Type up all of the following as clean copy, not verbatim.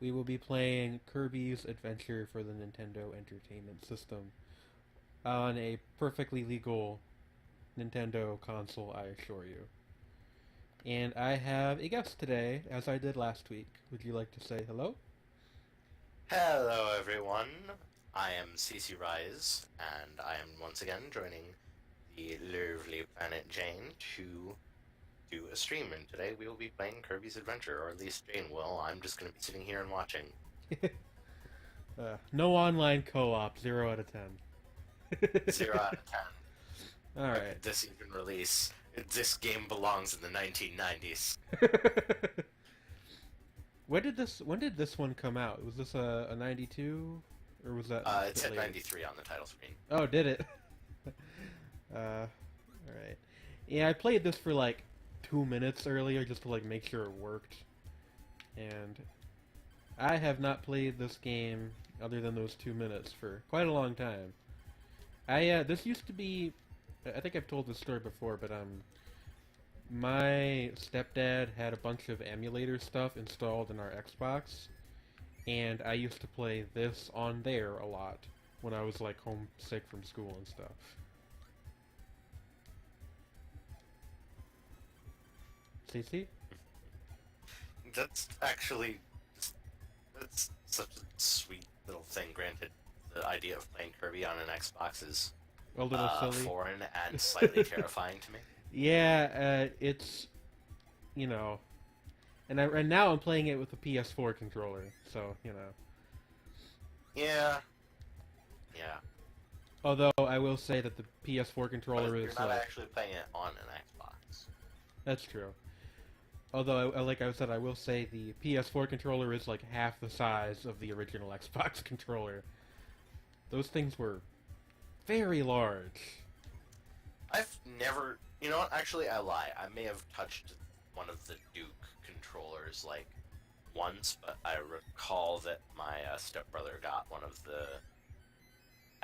we will be playing Kirby's Adventure for the Nintendo Entertainment System on a perfectly legal Nintendo console, I assure you. And I have a guest today, as I did last week. Would you like to say hello? Hello, everyone. I am CC Rise, and I am once again joining the lovely Planet Jane to do a stream. And today we will be playing Kirby's Adventure, or at least Jane will. I'm just going to be sitting here and watching. No online co-op, 0 out of 10. 0 out of 10. Why Alright. could this even release? This game belongs in the 1990s. When did this one come out? Was this a 92? Or was that a It bit said later? 93 on the title screen. Oh, did it? Alright. Yeah, I played this for like 2 minutes earlier just to like make sure it worked. And I have not played this game other than those 2 minutes for quite a long time. This used to be, I think I've told this story before, but my stepdad had a bunch of emulator stuff installed in our Xbox, and I used to play this on there a lot when I was like homesick from school and stuff. CC? That's actually that's such a sweet little thing. Granted, the idea of playing Kirby on an Xbox is A little silly. foreign and slightly terrifying to me. Yeah, it's, you know, and now I'm playing it with a PS4 controller, so, you know. Yeah, yeah. Although I will say that the PS4 But controller you're is not like, actually playing it on an Xbox. that's true. Although, like I said, I will say the PS4 controller is like half the size of the original Xbox controller. Those things were very large. I've never. You know what? Actually, I lie. I may have touched one of the Duke controllers like once, but I recall that my stepbrother got one of the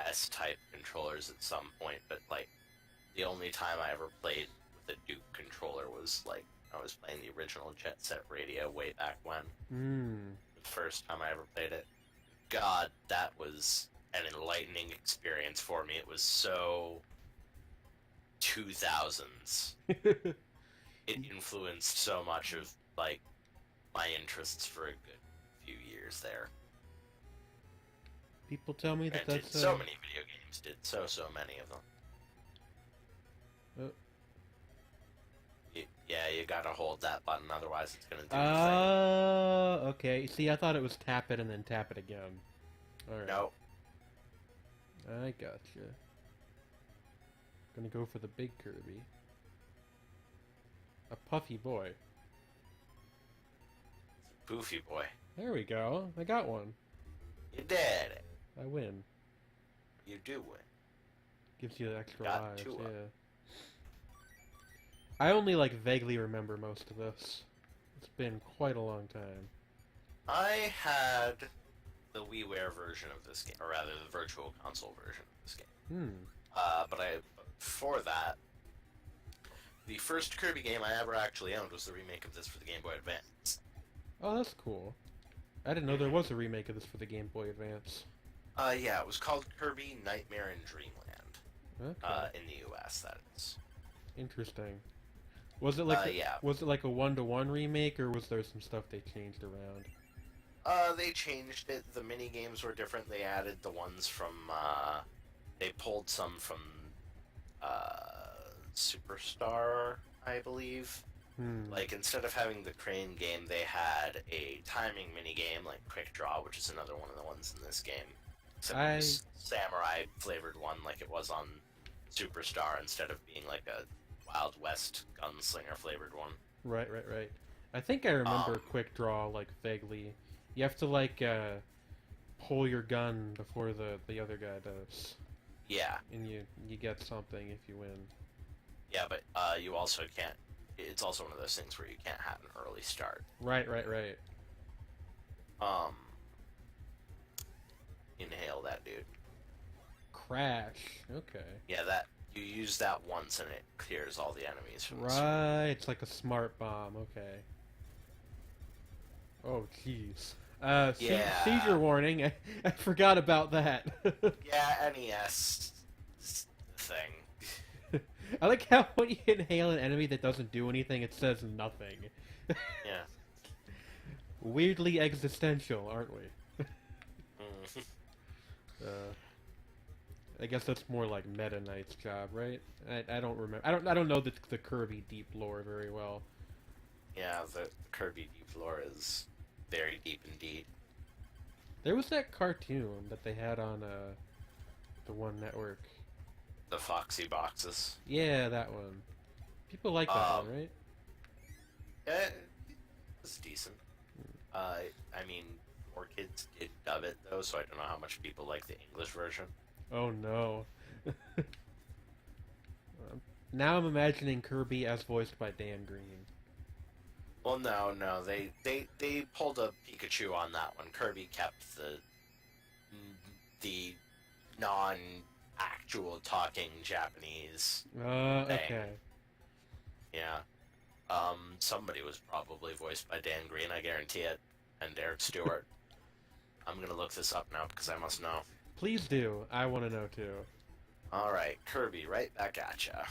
S-type controllers at some point. But like, the only time I ever played with a Duke controller was like I was playing the original Jet Set Radio way back when. Hmm. The first time I ever played it. God, that was an enlightening experience for me. It was so 2000s. It influenced so much of like my interests for a good few years there. People tell me that And did that's so many video games, did so many of them. uh, Yeah, you gotta hold that button, otherwise it's gonna do the okay. See, I thought it was tap it and then tap it again. thing. Alright. No, I gotcha. Gonna go for the big Kirby. A puffy boy. Goofy boy. There we go. I got one. You did it. I win. You do win. Gives you extra Got lives, two of yeah. I only like vaguely remember most of this. It's been quite a long time. I had the WiiWare version of this game, or rather the Virtual Console version of this game. Hmm. But before that, the first Kirby game I ever actually owned was the remake of this for the Game Boy Advance. Oh, that's cool. I didn't know there was a remake of this for the Game Boy Advance. Yeah, it was called Kirby Nightmare in Dreamland. Okay. In the U.S., that is. Interesting. Was it like Yeah. was it like a one-to-one remake, or was there some stuff they changed around? They changed it. The mini games were different. They added the ones from, they pulled some from, Superstar, I believe. Hmm. Like, instead of having the crane game, they had a timing mini game, like Quick Draw, which is another one of the ones in this game. Except it was samurai flavored one, like it was on Superstar, instead of being like a Wild West gunslinger flavored one. Right. I think I remember Um, Quick Draw like vaguely. You have to like pull your gun before the other guy does, Yeah, and you get something if you win. yeah, but you also can't. It's also one of those things where you can't have an early start. Right. Um, Inhale that, dude. Crash. Okay. Yeah, that you use that once and it clears all the enemies from the screen. Right. It's like a smart bomb. Okay. Oh, jeez. Yeah. Seizure warning. I forgot about that. Yeah, NES thing. I like how when you inhale an enemy that doesn't do anything, it says nothing. Yeah. Weirdly existential, aren't we? Mm. Uh, I guess that's more like Meta Knight's job, right? I don't remember. I don't know the Kirby deep lore very well. Yeah, the Kirby deep lore is very deep indeed. There was that cartoon that they had on the One Network. The Foxy boxes. Yeah, that one. People like that Um, one, right? it was decent. I mean, more kids did dub it though, so I don't know how much people like the English version. Oh no. Now I'm imagining Kirby as voiced by Dan Green. Well, no, they pulled a Pikachu on that one. Kirby kept the non-actual talking Japanese thing. Okay. Yeah. Somebody was probably voiced by Dan Green, I guarantee it, and Eric Stewart. I'm gonna look this up now because I must know. Please do. I want to know too. All right, Kirby, right back at ya.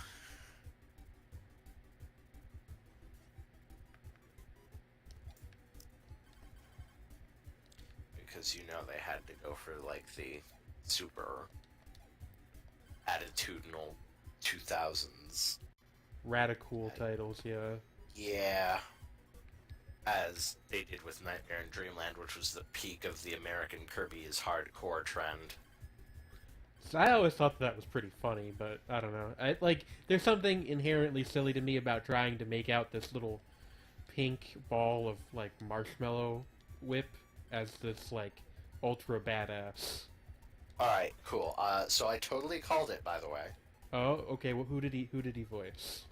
Because you know they had to go for like the super attitudinal 2000s. Radical titles, yeah. Yeah. As they did with Nightmare in Dreamland, which was the peak of the American Kirby is hardcore trend. So I always thought that was pretty funny, but I don't know. There's something inherently silly to me about trying to make out this little pink ball of like marshmallow whip as this like ultra badass. Alright, cool. So I totally called it, by the way. Oh, okay. Well, who did he voice?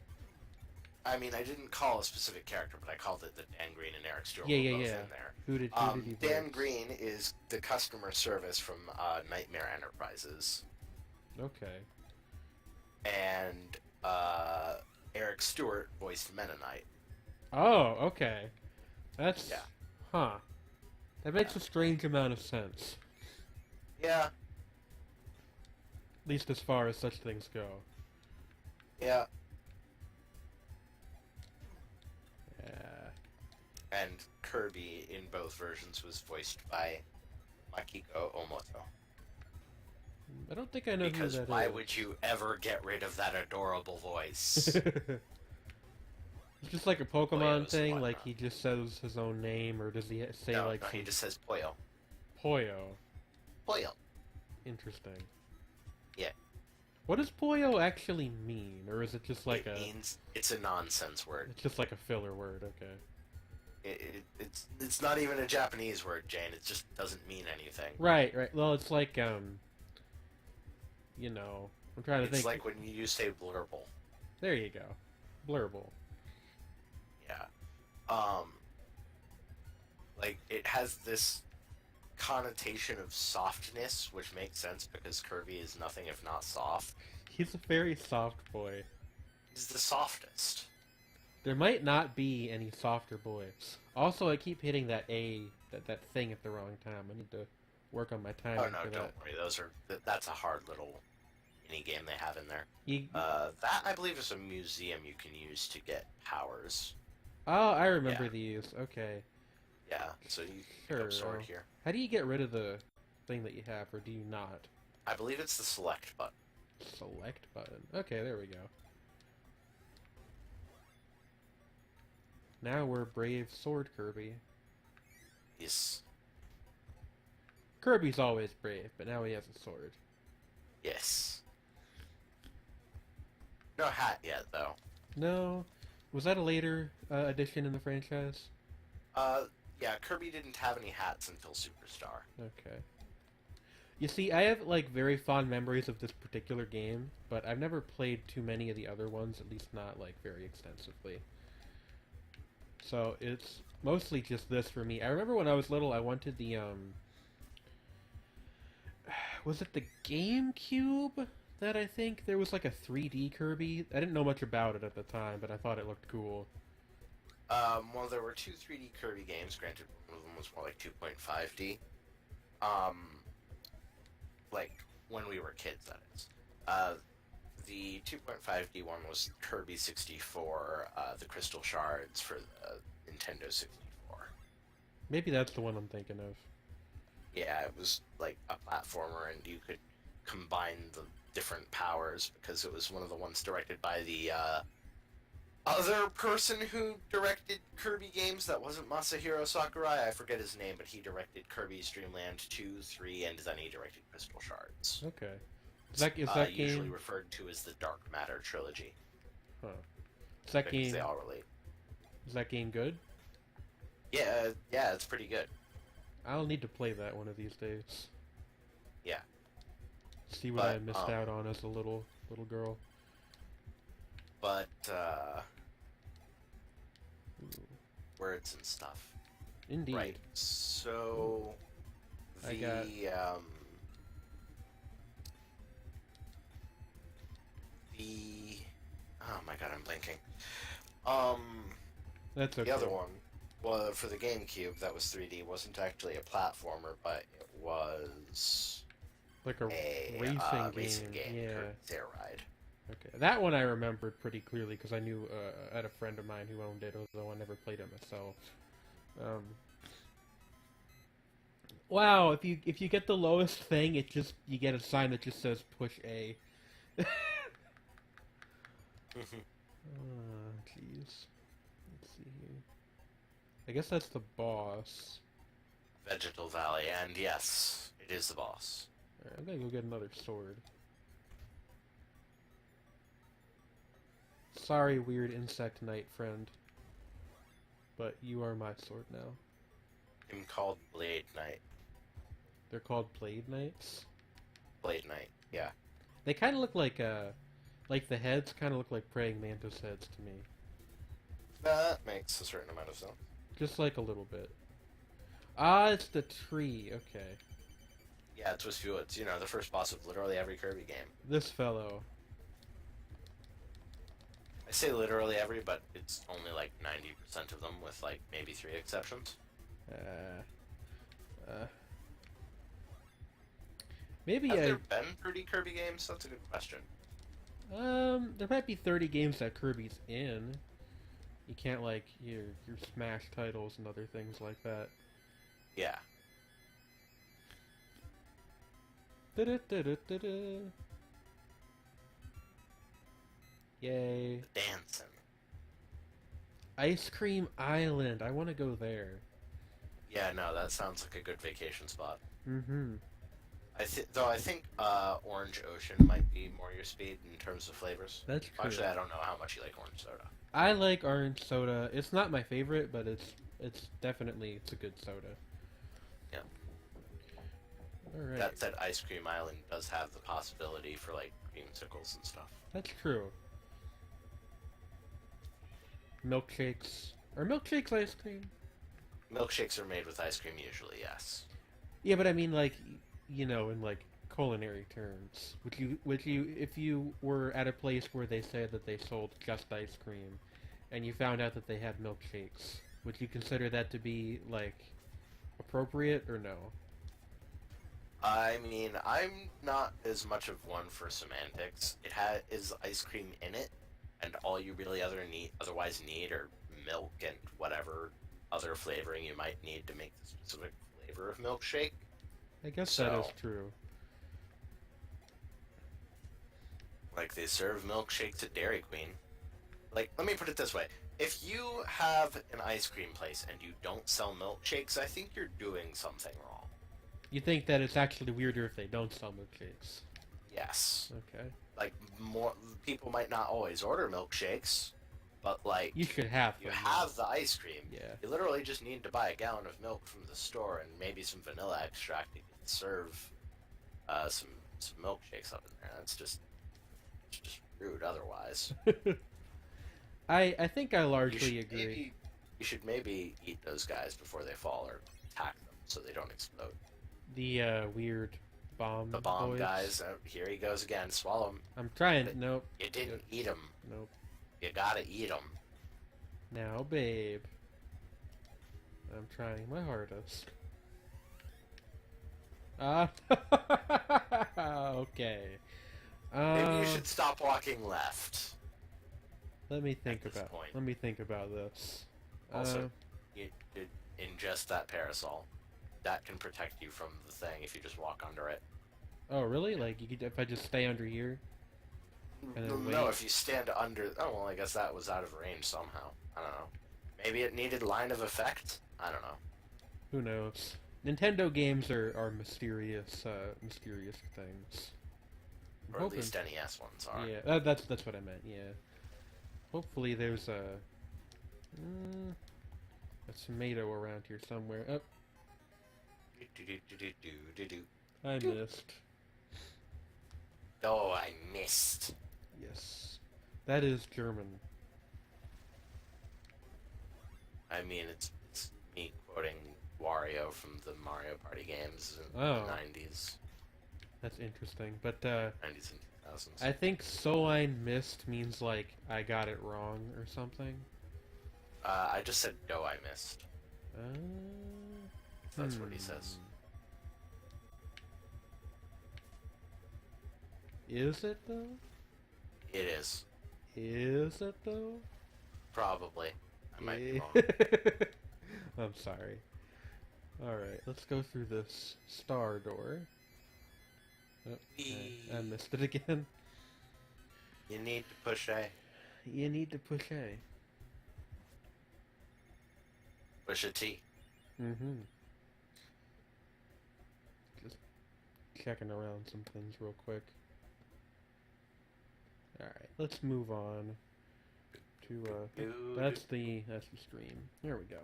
I mean, I didn't call a specific character, but I called it that Dan Green and Eric Stewart Yeah, were yeah, both yeah. in there. Who did he voice? Dan Green is the customer service from Nightmare Enterprises. Okay. And Eric Stewart voiced Meta Knight. Oh, okay. That's Yeah. Huh. That makes a strange amount of sense. Yeah, At least as far as such things go. yeah. Yeah. And Kirby in both versions was voiced by Makiko Omoto. I don't think I know Because who that why is. would you ever get rid of that adorable voice? It's just like a Pollo Pokemon is thing, one, like huh? he just says his own name, or does he say No, like no, he some just says Pollo. Poyo? Pollo. Interesting. Yeah. What does Poyo actually mean, or is it just like It means it's a nonsense word. It's just like a filler word? Okay. It's not even a Japanese word, Jane. It just doesn't mean anything. Right, right. Well, it's like you know, I'm trying to It's think. like when you say blurble. There you go, blurble. Yeah. Like it has this connotation of softness, which makes sense because Kirby is nothing if not soft. He's a very soft boy. He's the softest. There might not be any softer boys. Also, I keep hitting that that thing at the wrong time. I need to work on my timing Oh no, for don't worry. That's a hard little mini game they have in there. that. That I believe is a museum you can use to get powers. Oh, I remember Yeah. these. Okay. Yeah, so you can pick Sure. up sword here. How do you get rid of the thing that you have, or do you not? I believe it's the select button. Select button. Okay, there we go. Now we're brave sword Kirby. Yes. Kirby's always brave, but now he has a sword. Yes. No hat yet, though. No. Was that a later addition in the franchise? Yeah, Kirby didn't have any hats until Superstar. Okay. You see, I have, like, very fond memories of this particular game, but I've never played too many of the other ones, at least not, like, very extensively. So, it's mostly just this for me. I remember when I was little, I wanted the, was it the GameCube that I think? There was, like, a 3D Kirby? I didn't know much about it at the time, but I thought it looked cool. Well, there were two 3D Kirby games. Granted, one of them was more like 2.5D. Um, like when we were kids, that is. Uh, the 2.5D one was Kirby 64, the Crystal Shards for the Nintendo 64. Maybe that's the one I'm thinking of. Yeah, it was like a platformer, and you could combine the different powers because it was one of the ones directed by the other person who directed Kirby games that wasn't Masahiro Sakurai. I forget his name, but he directed Kirby's Dream Land 2, 3, and then he directed Crystal Shards. Okay. Is that usually game... referred to as the Dark Matter trilogy. Huh. Is that Because game... they all relate. Is that game good? Yeah, it's pretty good. I'll need to play that one of these days. Yeah. See what I missed out on as a little girl. But, Ooh. words and stuff. Indeed. Right. So, I got... the oh my god, I'm blanking. That's okay. The other one, well, for the GameCube, that was 3D, wasn't actually a platformer, but it was Like a racing game. Yeah. Air Ride. Okay. That one I remembered pretty clearly because I knew I had a friend of mine who owned it, although I never played it myself. Wow, if you get the lowest thing, you get a sign that just says push A. Jeez. Let's see here. I guess that's the boss. Vegetal Valley, and yes, it is the boss. Alright, I'm gonna go get another sword. Sorry, weird insect knight friend. But you are my sword now. I'm called Blade Knight. They're called Blade Knights? Blade Knight, yeah. They kind of look like the heads kind of look like praying mantis heads to me. That makes a certain amount of sense. Just like a little bit. Ah, it's the tree, okay. Yeah, it's Twisty Woods, the first boss of literally every Kirby game. This fellow. I say literally every, but it's only like 90% of them, with like maybe 3 exceptions. Maybe Have there been 30 Kirby games? That's a good question. There might be 30 games that Kirby's in. You can't like your Smash titles and other things like that. Yeah. Da-da-da-da-da-da. Yay. Dancing. Ice Cream Island. I want to go there. Yeah, no, that sounds like a good vacation spot. Mm-hmm. I think Orange Ocean might be more your speed in terms of flavors. That's true. Actually, I don't know how much you like orange soda. I like orange soda. It's not my favorite, but it's definitely a good soda. Yeah. Alright. That said, Ice Cream Island does have the possibility for like creamsicles and stuff. That's true. Milkshakes. Are milkshakes ice cream? Milkshakes are made with ice cream usually, yes. Yeah, but I mean like, in like culinary terms. Would you if you were at a place where they said that they sold just ice cream and you found out that they had milkshakes, would you consider that to be like appropriate or no? I mean, I'm not as much of one for semantics. It is ice cream in it, and all you really otherwise need are milk and whatever other flavoring you might need to make the specific flavor of milkshake. I guess that is true. Like, they serve milkshakes at Dairy Queen. Like, let me put it this way. If you have an ice cream place and you don't sell milkshakes, I think you're doing something wrong. You think that it's actually weirder if they don't sell milkshakes? Yes. Okay. Like, more people might not always order milkshakes, but like you should have. You have the ice cream. Yeah. You literally just need to buy a gallon of milk from the store and maybe some vanilla extract to serve some milkshakes up in there. It's just rude otherwise. I think I largely agree. You should maybe eat those guys before they fall or attack them so they don't explode. The weird bomb. The bomb boys. guys. Here he goes again. Swallow him. I'm trying. Nope. You didn't eat him. Nope. You gotta eat them. Now, babe. I'm trying my hardest. Ah, okay. Maybe you should stop walking left. Let me think this about. point. Let me think about this. Also, you should ingest that parasol. That can protect you from the thing if you just walk under it. Oh, really? Like, you could, if I just stay under here? And then No, wait? if you stand under... Oh, well, I guess that was out of range somehow. I don't know. Maybe it needed line of effect? I don't know. Who knows? Nintendo games are mysterious, mysterious things. I'm Or at hoping- least NES ones are. Yeah, that's what I meant. Yeah. Hopefully, there's a tomato around here somewhere. Oh, I missed. Oh, I missed. Yes, that is German. I mean, it's me quoting Wario from the Mario Party games in Oh. the 90s. That's interesting, but 90s and 2000s. I think "so I missed" means like I got it wrong or something. I just said, "No, I missed." That's what he says. Is it though? It is. Is it though? Probably. I might be wrong. I'm sorry. Alright, let's go through this star door. Oh, I missed it again. You need to push A. You need to push A. Push a T. Mm-hmm. Just checking around some things real quick. Alright, let's move on to, that's the stream. There we go.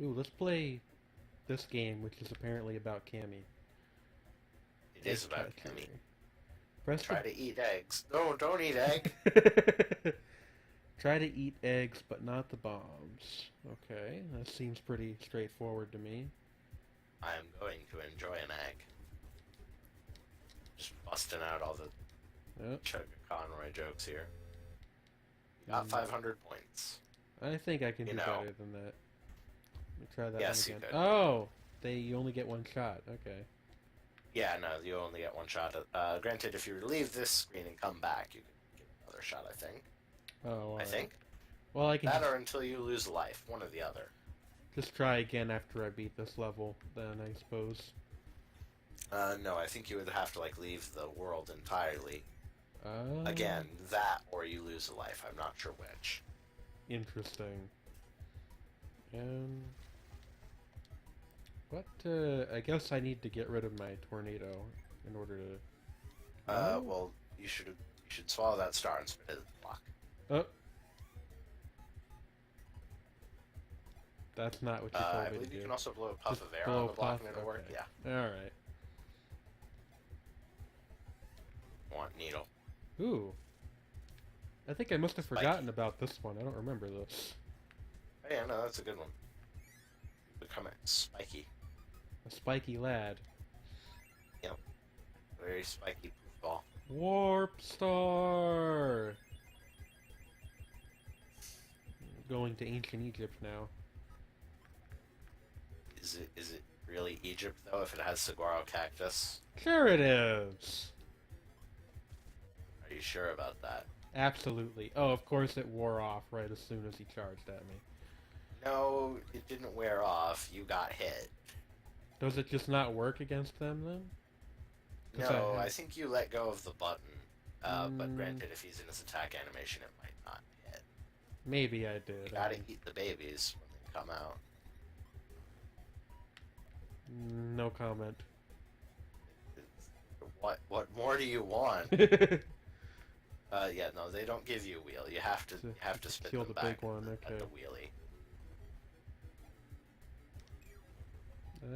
Ooh, let's play this game, which is apparently about Cammy. It is about Cammy. Press Try to eat eggs. No, don't eat egg. Try to eat eggs, but not the bombs. Okay, that seems pretty straightforward to me. I am going to enjoy an egg. Just busting out all the Chugga Conroy jokes here. You got 500 points. I think I can You do know. better than that. Let me try that Yes, one you again. could. Oh! You only get one shot. Okay. Yeah, no, you only get one shot. Granted, if you leave this screen and come back, you can get another shot, I think. Oh, all I right. think. Well, I can That or until you lose life, one or the other. just try again after I beat this level, then, I suppose. No, I think you would have to, like, leave the world entirely. Oh. Again, that or you lose a life. I'm not sure which. Interesting. What, I guess I need to get rid of my tornado in order to... Well, you should swallow that star and spit it in the block. Oh. That's not what you I told me believe to you do. can also blow a puff Just of air blow on a the block puff? and it'll work. Okay. Yeah. Alright. Want needle. Ooh. I think I must have Spiky. forgotten about this one. I don't remember this. Oh, yeah, no, that's a good one. Become spiky. A spiky lad. Very spiky ball. Warp Star! Going to ancient Egypt now. Is it really Egypt though? If it has saguaro cactus, Sure it is! are you sure about that? Absolutely. Oh, of course it wore off right as soon as he charged at me. No, it didn't wear off. You got hit. Does it just not work against them then? 'Cause No, I I think you let go of the button. But granted, if he's in his attack animation, it might not hit. Maybe I did. You gotta eat the babies when they come out. No comment. What more do you want? Yeah, no, they don't give you a wheel. You have to spit kill them the back big one, at okay. the wheelie.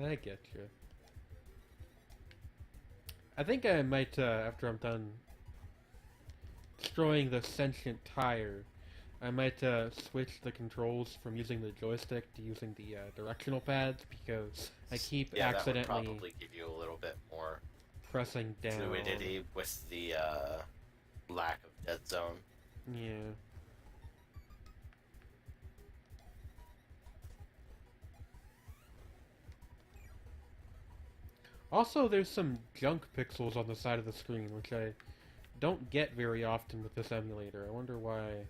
I get you. I think I might, after I'm done destroying the sentient tire, I might switch the controls from using the joystick to using the directional pads, because I keep Yeah, accidentally that would probably give you a little bit more pressing down. fluidity with the lack of dead zone. Yeah. Also, there's some junk pixels on the side of the screen, which I don't get very often with this emulator. I wonder why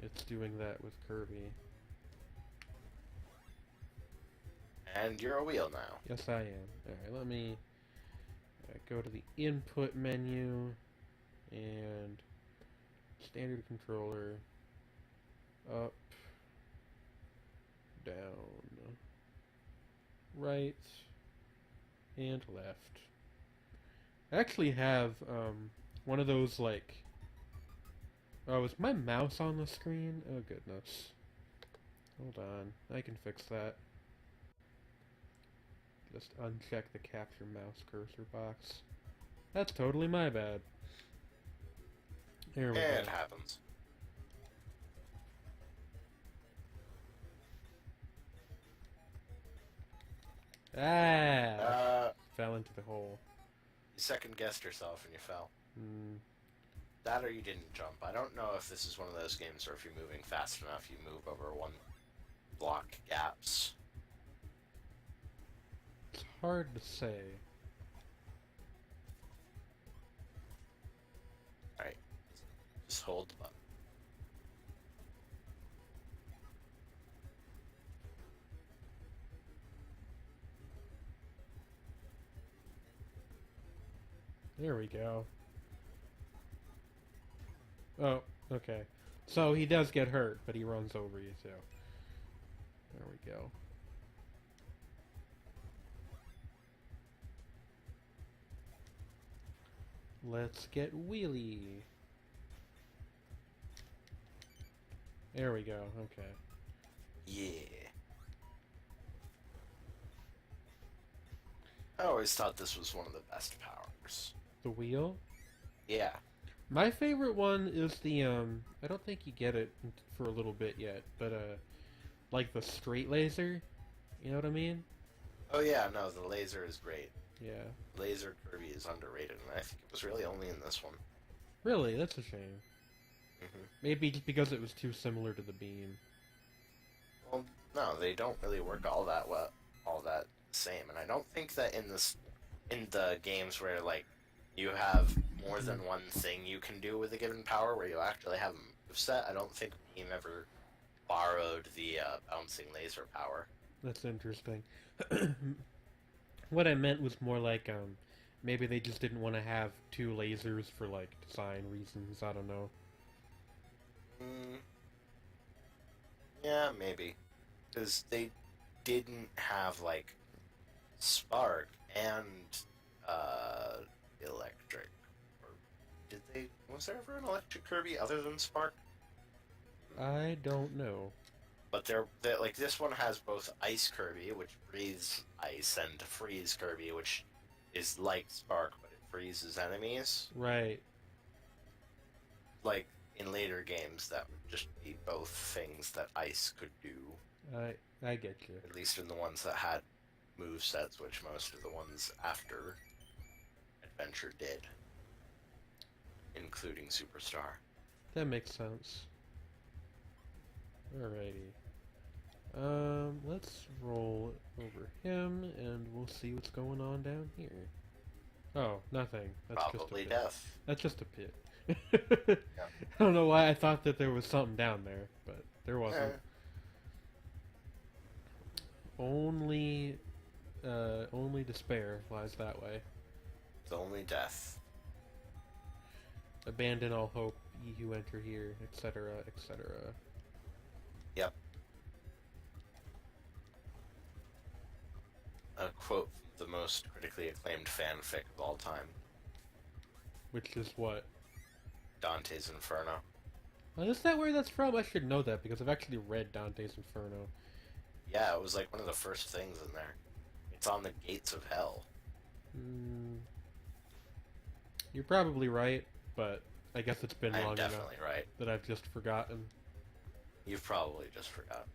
it's doing that with Kirby. And you're a wheel now. Yes, I am. Alright, let me go to the input menu and standard controller, up, down, right, and left. I actually have one of those, like, oh, is my mouse on the screen? Oh goodness. Hold on, I can fix that. Just uncheck the capture mouse cursor box. That's totally my bad. There we go. It happens. Ah! Fell into the hole. You second-guessed yourself and you fell. Hmm. That or you didn't jump. I don't know if this is one of those games where if you're moving fast enough, you move over one block gaps. It's hard to say. Alright. Just hold the button. There we go. Oh, okay. So he does get hurt, but he runs over you too. There we go. Let's get wheelie. There we go, okay. Yeah. I always thought this was one of the best powers. The wheel? Yeah. My favorite one is the, I don't think you get it for a little bit yet, but, like the straight laser? You know what I mean? Oh yeah, no, the laser is great. Yeah. Laser Kirby is underrated, and I think it was really only in this one. Really? That's a shame. Mm-hmm. Maybe just because it was too similar to the beam. Well, no, they don't really work all that same, and I don't think that in the games where like you have more than one thing you can do with a given power, where you actually have a moveset, I don't think Beam ever borrowed the bouncing laser power. That's interesting. What I meant was more like, maybe they just didn't want to have two lasers for, like, design reasons, I don't know. Yeah, maybe. Because they didn't have, like, Spark and, Electric. Or did they... Was there ever an Electric Kirby other than Spark? I don't know. But they're like, this one has both Ice Kirby, which breathes ice, and Freeze Kirby, which is like Spark, but it freezes enemies. Right. Like, in later games, that would just be both things that Ice could do. I get you. At least in the ones that had movesets, which most of the ones after Adventure did. Including Superstar. That makes sense. Alrighty. Let's roll over him, and we'll see what's going on down here. Oh, nothing. That's Probably just a pit. death. That's just a pit. Yeah. I don't know why I thought that there was something down there, but there wasn't. Only despair lies that way. It's only death. Abandon all hope, ye who enter here, etc., etc. Yep. A quote from the most critically acclaimed fanfic of all time. Which is what? Dante's Inferno. Oh, is that where that's from? I should know that, because I've actually read Dante's Inferno. Yeah, it was like one of the first things in there. It's on the gates of hell. You're probably right, but I guess it's been long I'm enough definitely right. that I've just forgotten. You've probably just forgotten.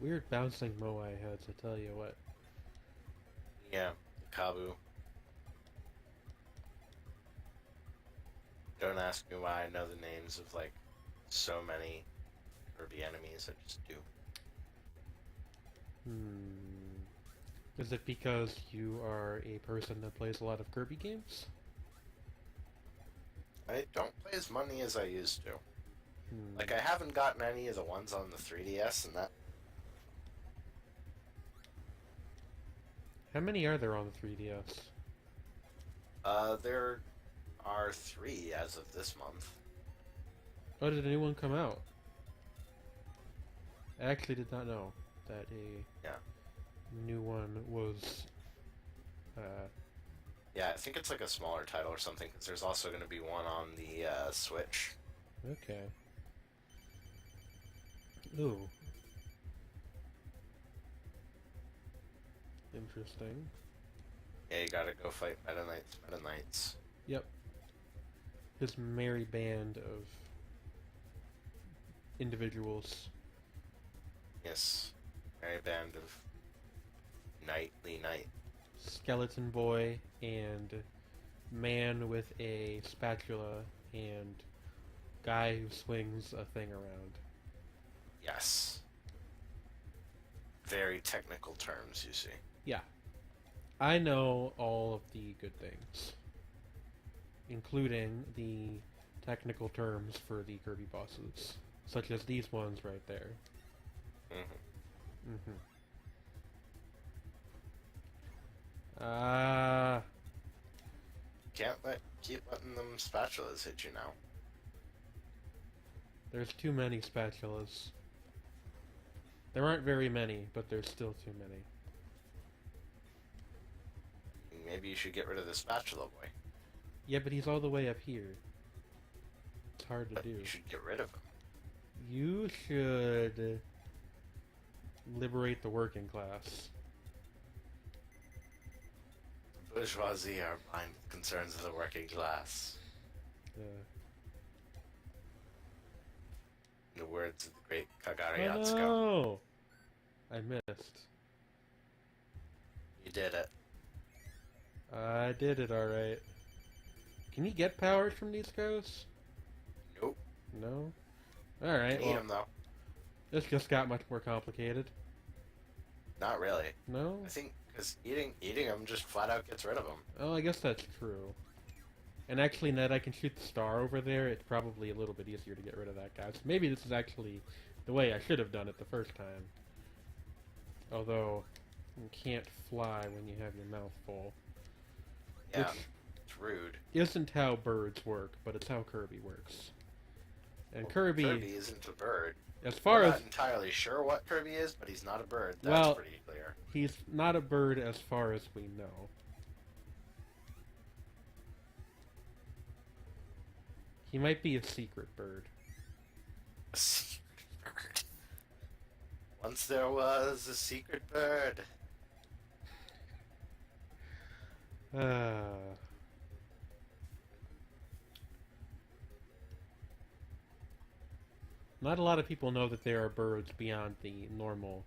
Weird bouncing moai heads, I tell you what. Yeah, Kabu. Don't ask me why I know the names of, like, so many Kirby enemies. I just do. Is it because you are a person that plays a lot of Kirby games? I don't play as many as I used to. Hmm. Like, I haven't gotten any of the ones on the 3DS, and that... How many are there on the 3DS? There are 3 as of this month. Oh, did a new one come out? I actually did not know that a new one was... Yeah, I think it's like a smaller title or something, because there's also going to be one on the Switch. Okay. Ooh. Interesting. Yeah, you gotta go fight Meta Knights. Yep. His merry band of individuals. Yes. Merry band of knightly knight. Skeleton boy and man with a spatula and guy who swings a thing around. Yes. Very technical terms, you see. Yeah. I know all of the good things, including the technical terms for the Kirby bosses, such as these ones right there. Can't keep letting them spatulas hit you now. There's too many spatulas. There aren't very many, but there's still too many. Maybe you should get rid of the spatula boy. Yeah, but he's all the way up here. It's hard to But do. you should get rid of him. You should liberate the working class. Bourgeoisie are blind to the concerns of the working class. In the words of the great Kagari Oh Atsuko. no! I missed. You did it. I did it alright. Can you get powers from these guys? Nope. No? Alright, Need them though. this just got much more complicated. Not really. No? I think because eating them just flat out gets rid of them. Oh, I guess that's true. And actually, Ned, I can shoot the star over there. It's probably a little bit easier to get rid of that guy. So maybe this is actually the way I should have done it the first time. Although, you can't fly when you have your mouth full. Yeah, Which it's rude. isn't how birds work, but it's how Kirby works. And Kirby isn't a bird. as far We're as... not entirely sure what Kirby is, but he's not a bird. That's Well, pretty clear. he's not a bird as far as we know. He might be a secret bird. A secret bird. Once there was a secret bird. Not a lot of people know that there are birds beyond the normal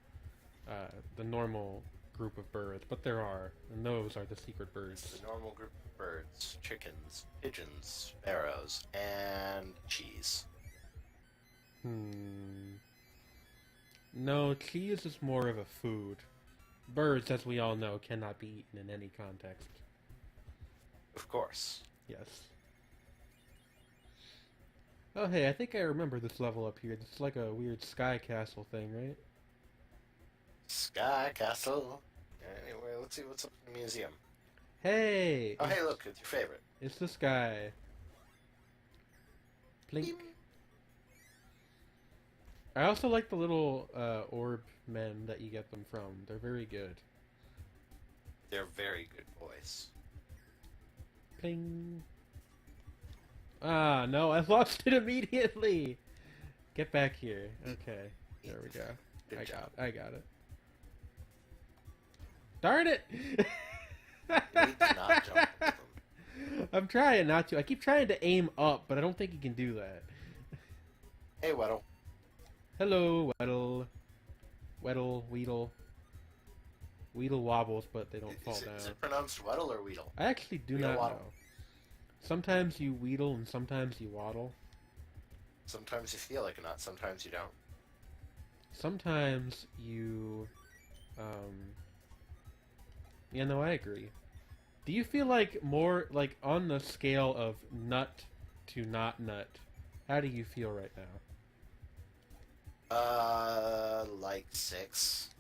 group of birds, but there are, and those are the secret birds. It's the normal group of birds: chickens, pigeons, sparrows, and cheese. No, cheese is more of a food. Birds, as we all know, cannot be eaten in any context. Of course. Yes. Oh hey, I think I remember this level up here. This is like a weird sky castle thing, right? Sky Castle. Anyway, let's see what's up in the museum. Hey! Oh, hey, look, it's your favorite. It's this guy. Plink. Beep. I also like the little orb men that you get them from. They're very good. They're very good boys. Pling. Ah, no, I lost it immediately! Get back here. Okay, there we go. Good job. I got it. Darn it! You need to not jump with them. I'm trying not to. I keep trying to aim up, but I don't think you can do that. Hey, Weddle. Hello, Weddle. Weddle, Weedle. Weedle wobbles, but they don't fall down. Is it pronounced Weddle or Weedle? I actually do Weedle not waddle. know. Sometimes you wheedle and sometimes you waddle. Sometimes you feel like a nut, sometimes you don't. Sometimes you, yeah, no, I agree. Do you feel like more, like, on the scale of nut to not nut, how do you feel right now? Like 6.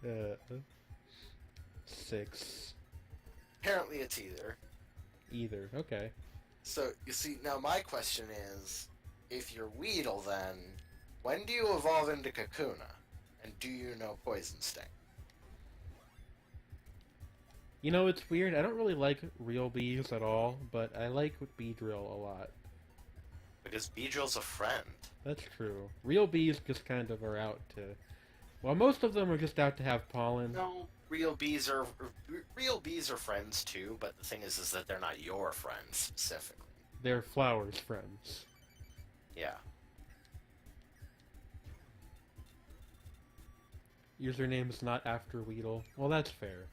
uh, 6. Apparently it's either. Either, okay. So, you see, now my question is, if you're Weedle then, when do you evolve into Kakuna? And do you know Poison Sting? You know, it's weird, I don't really like real bees at all, but I like Beedrill a lot. Because Beedrill's a friend. That's true. Real bees just kind of are out to... Well, most of them are just out to have pollen. No, real bees are friends too, but the thing is that they're not your friends specifically. They're flowers' friends. Yeah. Username is not after Weedle. Well, that's fair.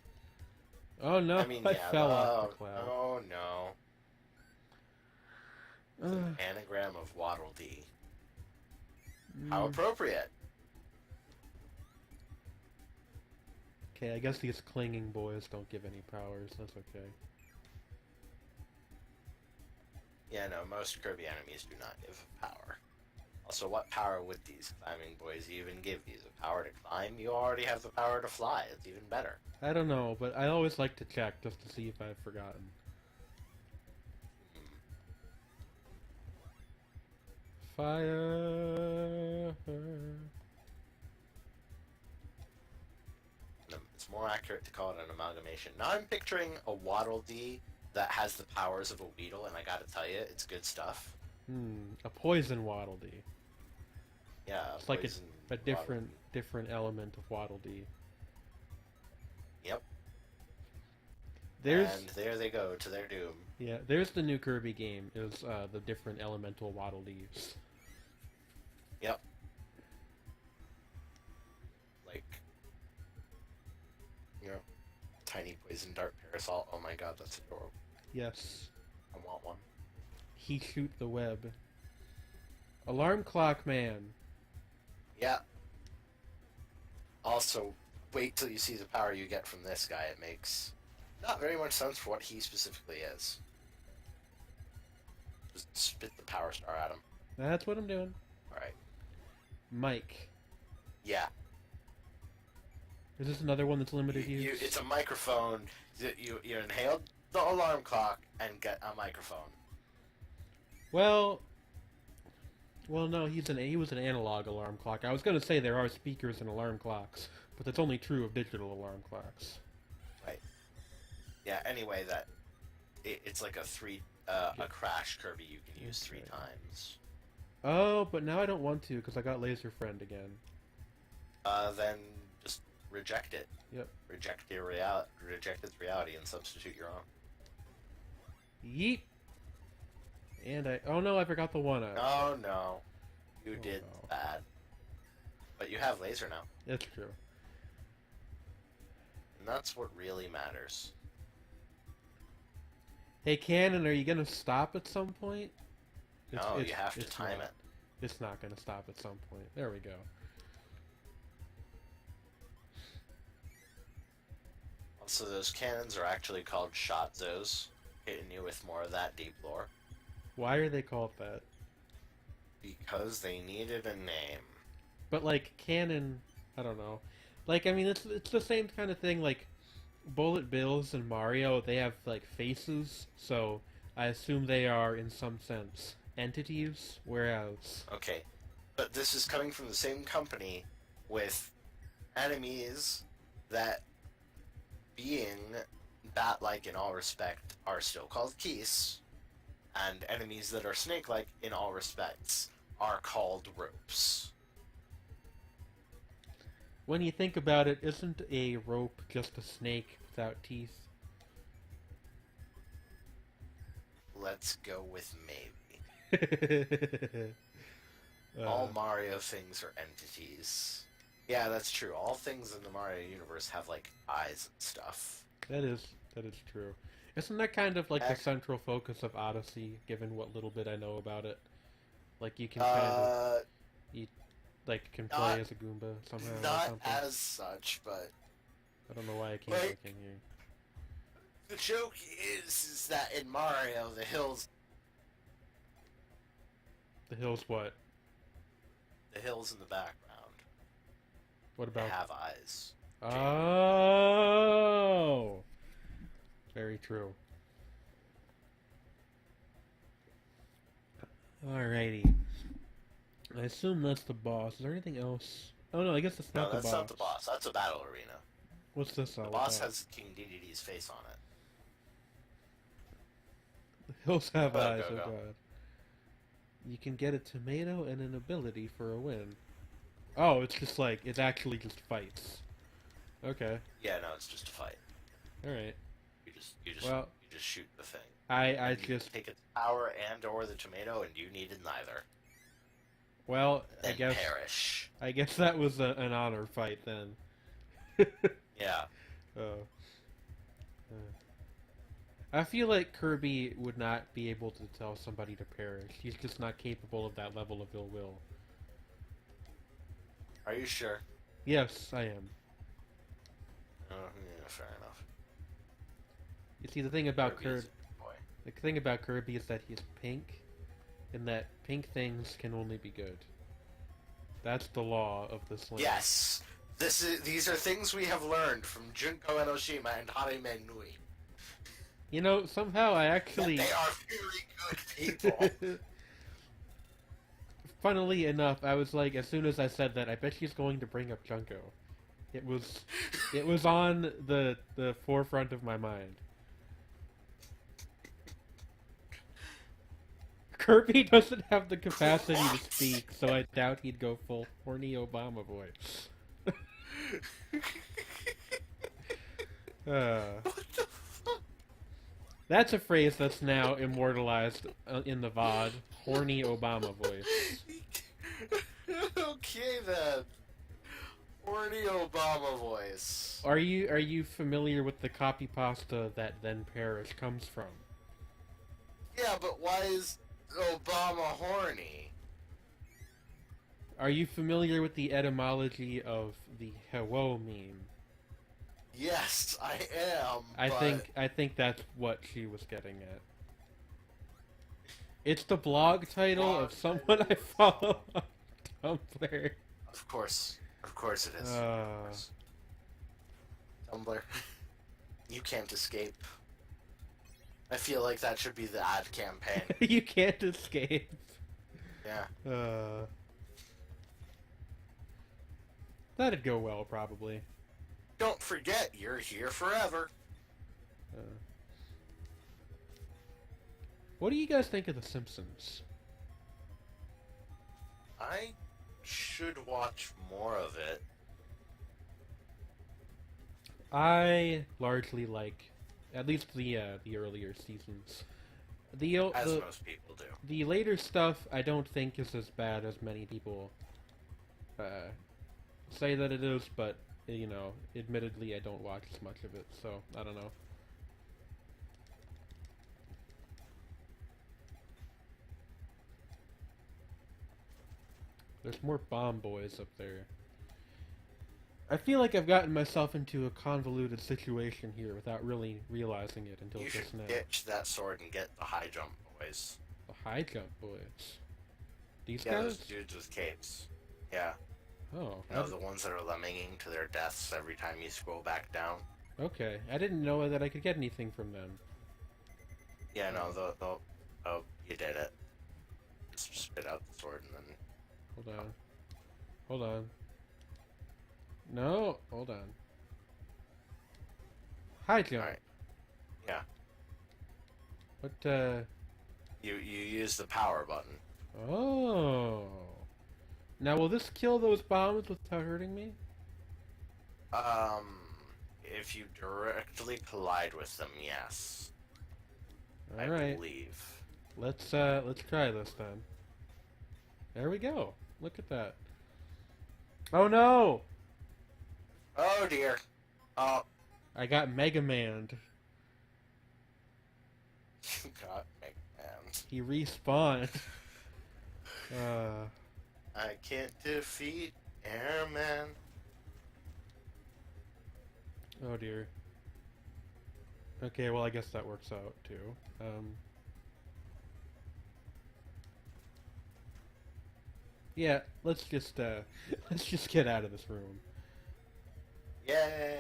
Oh no, I mean, I yeah, fell off the cloud. Oh no. It's an anagram of Waddle Dee. How appropriate. Okay, I guess these clinging boys don't give any powers. That's okay. Yeah, no, most Kirby enemies do not give power. Also, what power would these climbing boys even give you? The power to climb? You already have the power to fly. It's even better. I don't know, but I always like to check just to see if I've forgotten. Fire. It's more accurate to call it an amalgamation. Now I'm picturing a Waddle Dee that has the powers of a Weedle, and I gotta tell you, it's good stuff. A poison Waddle Dee. Yeah, It's like poison a different Waddle different element of Waddle Dee. Dee. Yep. There's And there they go to their doom. yeah, there's the new Kirby game. Is the different elemental Waddle Dees. Yep. Like, you know, tiny poison dart parasol. Oh my god, that's adorable. Yes. I want one. He shoot the web. Alarm clock man. Yeah. Also, wait till you see the power you get from this guy. It makes not very much sense for what he specifically is. Just spit the power star at him. That's what I'm doing. Alright. Mike. Yeah. Is this another one that's limited use? It's a microphone. You inhale the alarm clock and get a microphone. Well, no, he was an analog alarm clock. I was going to say there are speakers in alarm clocks, but that's only true of digital alarm clocks. Right. Yeah. Anyway, it's like a crash Kirby you can use 3 times. Oh, but now I don't want to because I got Laser Friend again. Then just reject it. Yep. Reject its reality and substitute your own. Yeet. And oh no, I forgot the one-up. Oh no, you did no. bad. But you have laser now. That's true. And that's what really matters. Hey, Cannon, are you gonna stop at some point? No, you have to time it. It's not gonna stop at some point. There we go. Also, those cannons are actually called Shotzos, hitting you with more of that deep lore. Why are they called that? Because they needed a name. But like Cannon, I don't know. Like I mean, it's the same kind of thing. Like Bullet Bills and Mario, they have like faces, so I assume they are in some sense entities. Whereas Okay, but this is coming from the same company with enemies that, being bat-like in all respect, are still called Keys. And enemies that are snake-like in all respects are called ropes. when you think about it, isn't a rope just a snake without teeth? Let's go with maybe. All Mario things are entities. Yeah, that's true. All things in the Mario universe have like eyes and stuff. that is true. Isn't that kind of like the Heck, central focus of Odyssey, given what little bit I know about it? Like you can kind of uh, you like can play not as a Goomba somehow or not something. as such, but I don't know why I can't like look in here. the joke is that in Mario The hills what? the hills in the background, What they about? have eyes. Oh, very true. Alrighty. I assume that's the boss. Is there anything else? Oh no, I guess that's No, not the that's boss. not the boss. That's a battle arena. What's this all The boss about? has King Dedede's face on it. The hills have Go, eyes, go, oh go. god. You can get a tomato and an ability for a win. Oh, it's just like, it's actually just fights. Okay, Yeah, no, it's just a fight. alright. Well, You just shoot the thing. I And you just, take its power and or the tomato, and you needed neither. well, Then perish. I guess that was an honor fight then. Yeah. Oh. I feel like Kirby would not be able to tell somebody to perish. He's just not capable of that level of ill will. Are you sure? Yes, I am. Oh, yeah, fair enough. You see, the thing about Kirby is Kirby, a good boy. the thing about Kirby is that he's pink, and that pink things can only be good. That's the law of this land. Yes! These are things we have learned from Junko Enoshima and Harime Nui. You know, somehow I actually... That they are very good people. Funnily enough, I was like, as soon as I said that, I bet she's going to bring up Junko. It was on the forefront of my mind. Kirby doesn't have the capacity to speak, so I doubt he'd go full horny Obama voice. What the fuck? That's a phrase that's now immortalized in the VOD. Horny Obama voice. Okay then. Horny Obama voice. Are you familiar with the copy pasta that then perish comes from? Yeah, but why is Obama horny? Are you familiar with the etymology of the hello meme? Yes, I am. I but... think that's what she was getting at. It's the blog title of someone I follow on Tumblr. Of course it is. Of course. Tumblr. You can't escape. I feel like that should be the ad campaign. You can't escape. Yeah. That'd go well, probably. Don't forget, you're here forever. What do you guys think of The Simpsons? I should watch more of it. I largely like, at least the earlier seasons. As most people do. The later stuff I don't think is as bad as many people say that it is, but you know, admittedly I don't watch as much of it, so I don't know. There's more bomb boys up there. I feel like I've gotten myself into a convoluted situation here without really realizing it until You just now. should ditch that sword and get the high jump boys. The high jump boys. These Yeah, guys? those dudes with capes. Yeah. Oh. You know, the ones that are lemminging to their deaths every time you scroll back down. Okay. I didn't know that I could get anything from them. Yeah, no, oh, you did it. Just spit out the sword and then... Hold on. Hold on. No, hold on. High jump. Alright. Yeah. What, You use the power button. Oh. Now, will this kill those bombs without hurting me? If you directly collide with them, yes. I Alright. believe. Let's try this then. There we go. Look at that. Oh no! Oh dear. Oh, I got Mega Man'd. God, man. He respawned. I can't defeat Airman. Oh dear. Okay, well I guess that works out too. Yeah, let's just let's just get out of this room. Yay!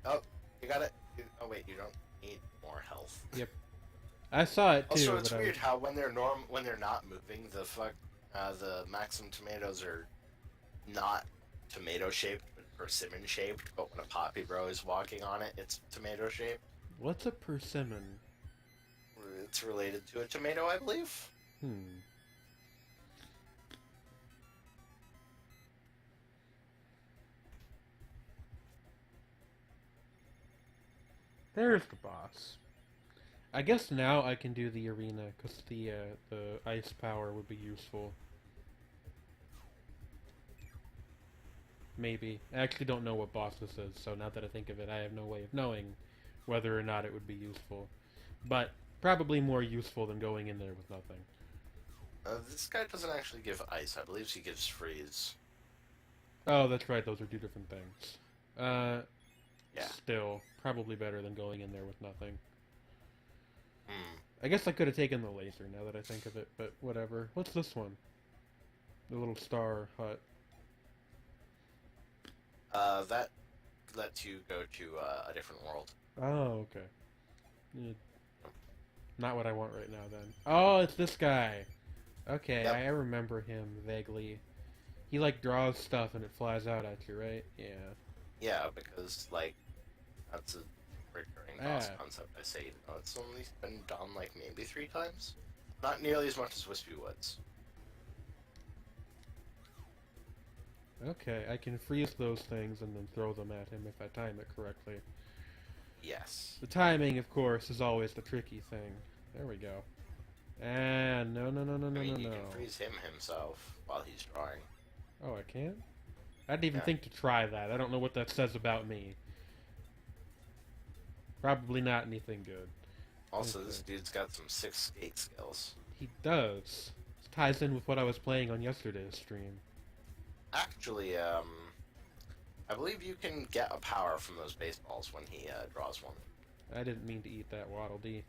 Oh, you got it. Oh wait, you don't need more health. Yep. I saw it too. Also, it's but weird how when they're not moving, the Maxim tomatoes are not tomato shaped, but persimmon shaped. But when a poppy bro is walking on it, it's tomato shaped. What's a persimmon? It's related to a tomato, I believe. There's the boss. I guess now I can do the arena, because the ice power would be useful. Maybe. I actually don't know what boss this is, so now that I think of it, I have no way of knowing whether or not it would be useful. But probably more useful than going in there with nothing. This guy doesn't actually give ice. I believe he gives freeze. Oh, that's right, those are two different things. Yeah. Still, probably better than going in there with nothing. Hmm. I guess I could have taken the laser now that I think of it, but whatever. What's this one? The little star hut. That lets you go to a different world. Oh, okay. Yeah. Not what I want right now, then. Oh, it's this guy! Okay, Yep. I remember him vaguely. He, like, draws stuff and it flies out at you, right? Yeah. Yeah, because, like, that's a recurring boss concept, I say. It's only been done, like, maybe 3 times? Not nearly as much as Wispy Woods. Okay, I can freeze those things and then throw them at him if I time it correctly. Yes. The timing, of course, is always the tricky thing. There we go. And no. You can freeze him himself while he's drawing. Oh, I can? I didn't even Yeah. think to try that. I don't know what that says about me. Probably not anything good. Also, Okay. this dude's got some sick skate skills. He does. This ties in with what I was playing on yesterday's stream. Actually, I believe you can get a power from those baseballs when he draws one. I didn't mean to eat that Waddle Dee.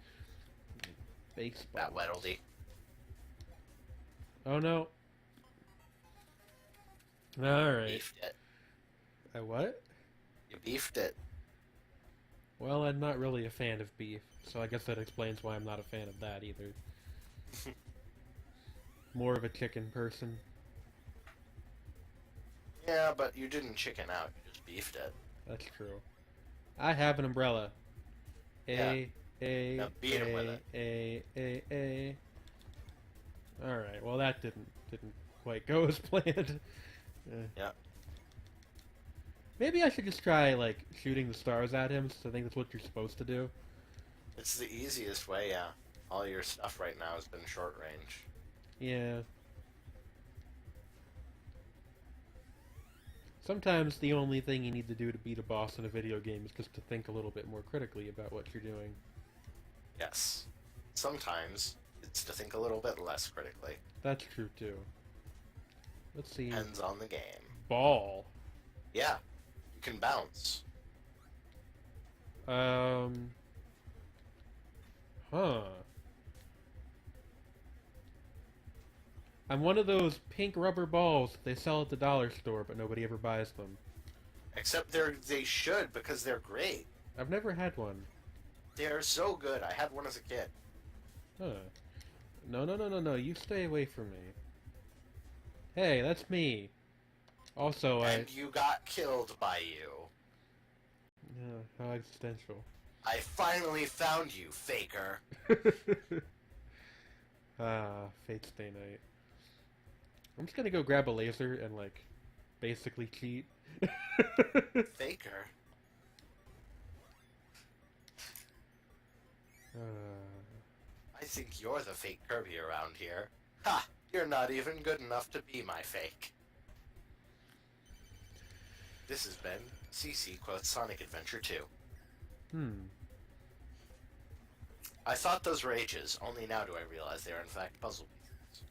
Baseball. That Weddledy. Oh no. Alright. Beefed it. What? You beefed it. Well, I'm not really a fan of beef, so I guess that explains why I'm not a fan of that either. More of a chicken person. Yeah, but you didn't chicken out. You just beefed it. That's true. I have an umbrella. Now beat him with A. Alright, well that didn't quite go as planned. Yeah. Maybe I should just try, like, shooting the stars at him, since I think that's what you're supposed to do. It's the easiest way, yeah. All your stuff right now has been short range. Yeah. Sometimes the only thing you need to do to beat a boss in a video game is just to think a little bit more critically about what you're doing. Yes. Sometimes it's to think a little bit less critically. That's true, too. Let's see. Depends on the game. Ball. Yeah. You can bounce. Huh. I'm one of those pink rubber balls that they sell at the dollar store, but nobody ever buys them. Except they should, because they're great. I've never had one. They're so good. I had one as a kid. Huh. No, you stay away from me. Hey, that's me. Also, And you got killed by you. How existential. I finally found you, faker. Fate Stay Night. I'm just gonna go grab a laser and, like, basically cheat. Faker. I I think you're the fake Kirby around here. Ha! You're not even good enough to be my fake. This has been CC quotes Sonic Adventure 2. I thought those were H's, only now do I realize they are in fact puzzle pieces.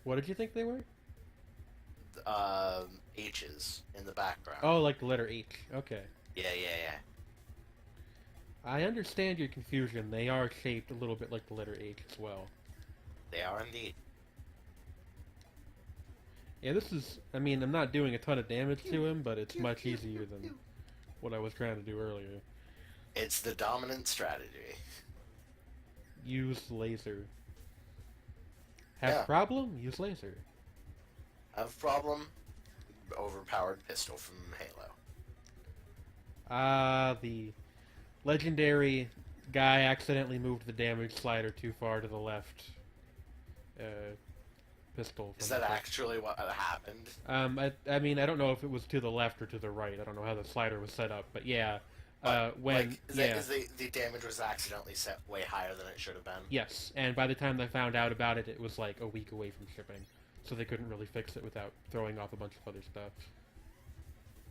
What did you think they were? H's in the background. Oh, like the letter H. Okay. Yeah. I understand your confusion. They are shaped a little bit like the letter H as well. They are indeed. Yeah, this is... I mean, I'm not doing a ton of damage to him, but it's much easier than what I was trying to do earlier. It's the dominant strategy. Use laser. Have Yeah. problem? Use laser. Have problem? Overpowered pistol from Halo. The legendary guy accidentally moved the damage slider too far to the left. Pistol. Is that actually what happened? I mean, I don't know if it was to the left or to the right. I don't know how the slider was set up, but yeah. The damage was accidentally set way higher than it should have been? Yes, and by the time they found out about it, it was like a week away from shipping. So they couldn't really fix it without throwing off a bunch of other stuff.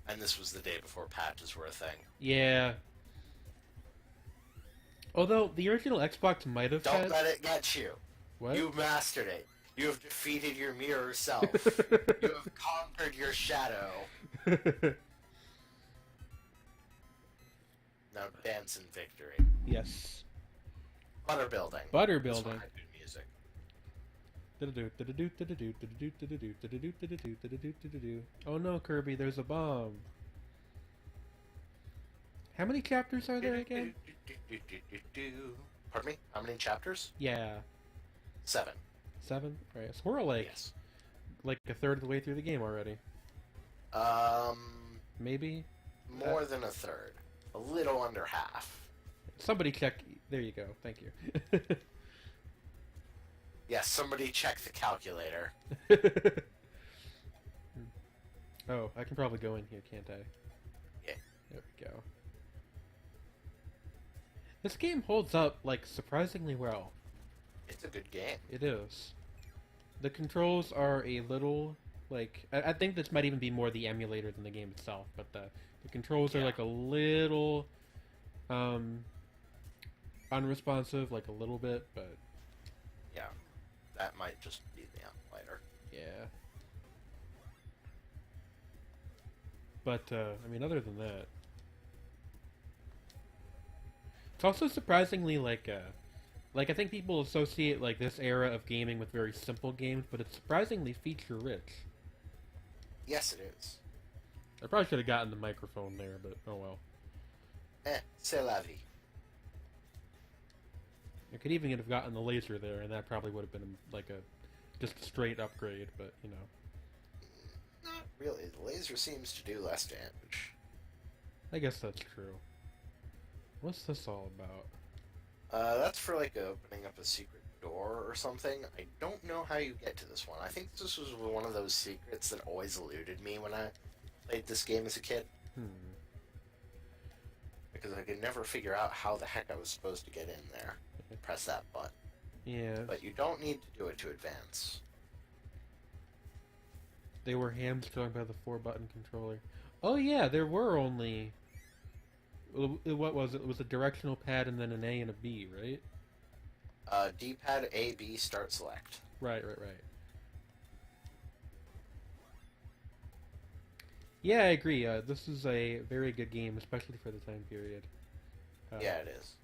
And this was the day before patches were a thing. Yeah. Although, the original Xbox might have Don't let it get you. What? You mastered it. You have defeated your mirror self. You have conquered your shadow. Now dance in victory. Yes. Butter building. Butter That's building. when I do music. Oh no, Kirby, there's a bomb. How many chapters are there again? Pardon me? How many chapters? Yeah. 7. 7? Alright, so we're Yes. like a third of the way through the game already. Maybe? More than a third. A little under half. Somebody check. There you go. Thank you. Yes, somebody check the calculator. Oh, I can probably go in here, can't I? Yeah. There we go. This game holds up, like, surprisingly well. It's a good game. It is. The controls are a little, like... I think this might even be more the emulator than the game itself, but the controls are, like, a little... unresponsive, like, a little bit, but... Yeah. That might just be the emulator. Yeah. But, I mean, other than that... It's also surprisingly, like, I think people associate, like, this era of gaming with very simple games, but it's surprisingly feature-rich. Yes, it is. I probably should have gotten the microphone there, but oh well. C'est la vie. I could even have gotten the laser there, and that probably would have been, like, just a straight upgrade, but, you know. Not really. The laser seems to do less damage. I guess that's true. What's this all about? That's for, like, opening up a secret door or something. I don't know how you get to this one. I think this was one of those secrets that always eluded me when I played this game as a kid. Because I could never figure out how the heck I was supposed to get in there. Press that button. Yeah. But you don't need to do it to advance. They were hamstrung by the 4-button controller. Oh yeah, there were only... What was it? It was a directional pad and then an A and a B, right? D-pad, A, B, start, select. Right. Yeah, I agree. This is a very good game, especially for the time period. Yeah, it is.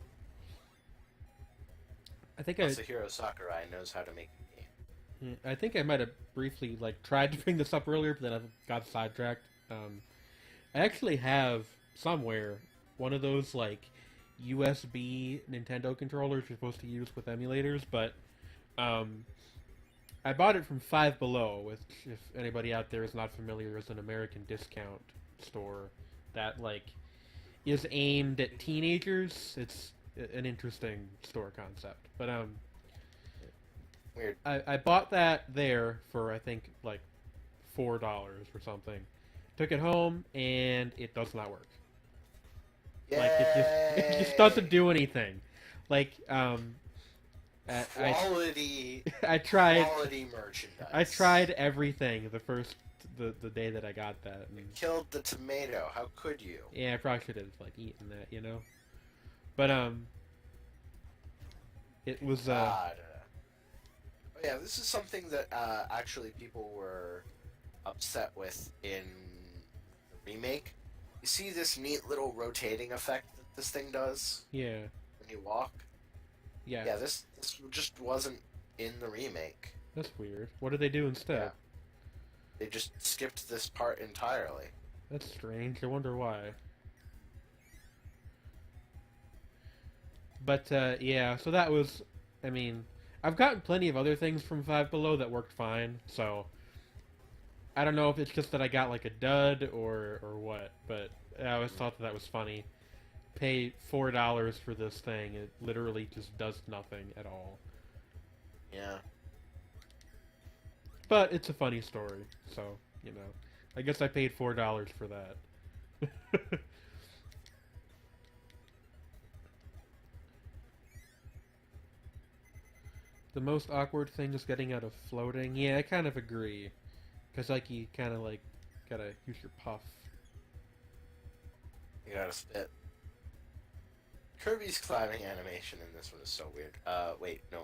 I think Masahiro Sakurai knows how to make a game. I think I might have briefly tried to bring this up earlier, but then I got sidetracked. I actually have somewhere one of those USB Nintendo controllers you're supposed to use with emulators, but I bought it from Five Below, which, if anybody out there is not familiar, is an American discount store that is aimed at teenagers. It's an interesting store concept, but Weird. I bought that there for I think $4 or something. Took it home and it does not work. Yay! It just doesn't do anything. Quality, I tried. quality merchandise. I tried everything the day that I got that. And, Killed the tomato. How could you? yeah, I probably should have like eaten that, you know. But it was God. Oh, yeah, this is something that actually people were upset with in the remake. You see this neat little rotating effect that this thing does yeah, when you walk? yeah. Yeah, this just wasn't in the remake. That's weird. What did they do instead? Yeah. They just skipped this part entirely. That's strange. I wonder why. But yeah, so that was. I mean, I've gotten plenty of other things from Five Below that worked fine. So I don't know if it's just that I got like a dud or what. But I always thought that was funny. Pay $4 for this thing. It literally just does nothing at all. Yeah. But it's a funny story, so you know. I guess I paid $4 for that. The most awkward thing is getting out of floating. Yeah, I kind of agree. Because, like, you kind of, like, gotta use your puff. You gotta spit. Kirby's climbing animation in this one is so weird. Wait, no.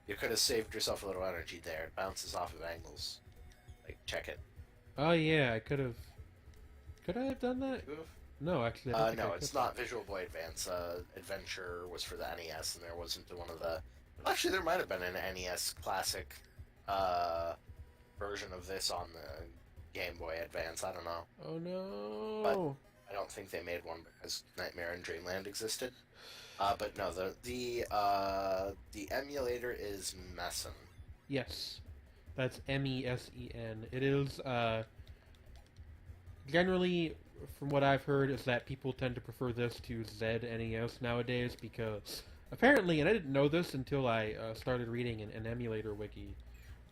You could have saved yourself a little energy there. It bounces off of angles. Like, check it. Oh, yeah, I could have... Could I have done that? No, actually, I don't think No, I it's could. not Visual Boy Advance. Adventure was for the NES, and there wasn't one of the... Actually, there might have been an NES Classic version of this on the Game Boy Advance. I don't know. Oh, no. But I don't think they made one because Nightmare in Dreamland existed. But no, the emulator is Messen. Yes. That's MESEN. It is, generally, from what I've heard, is that people tend to prefer this to ZNES nowadays because apparently, and I didn't know this until I started reading an emulator wiki,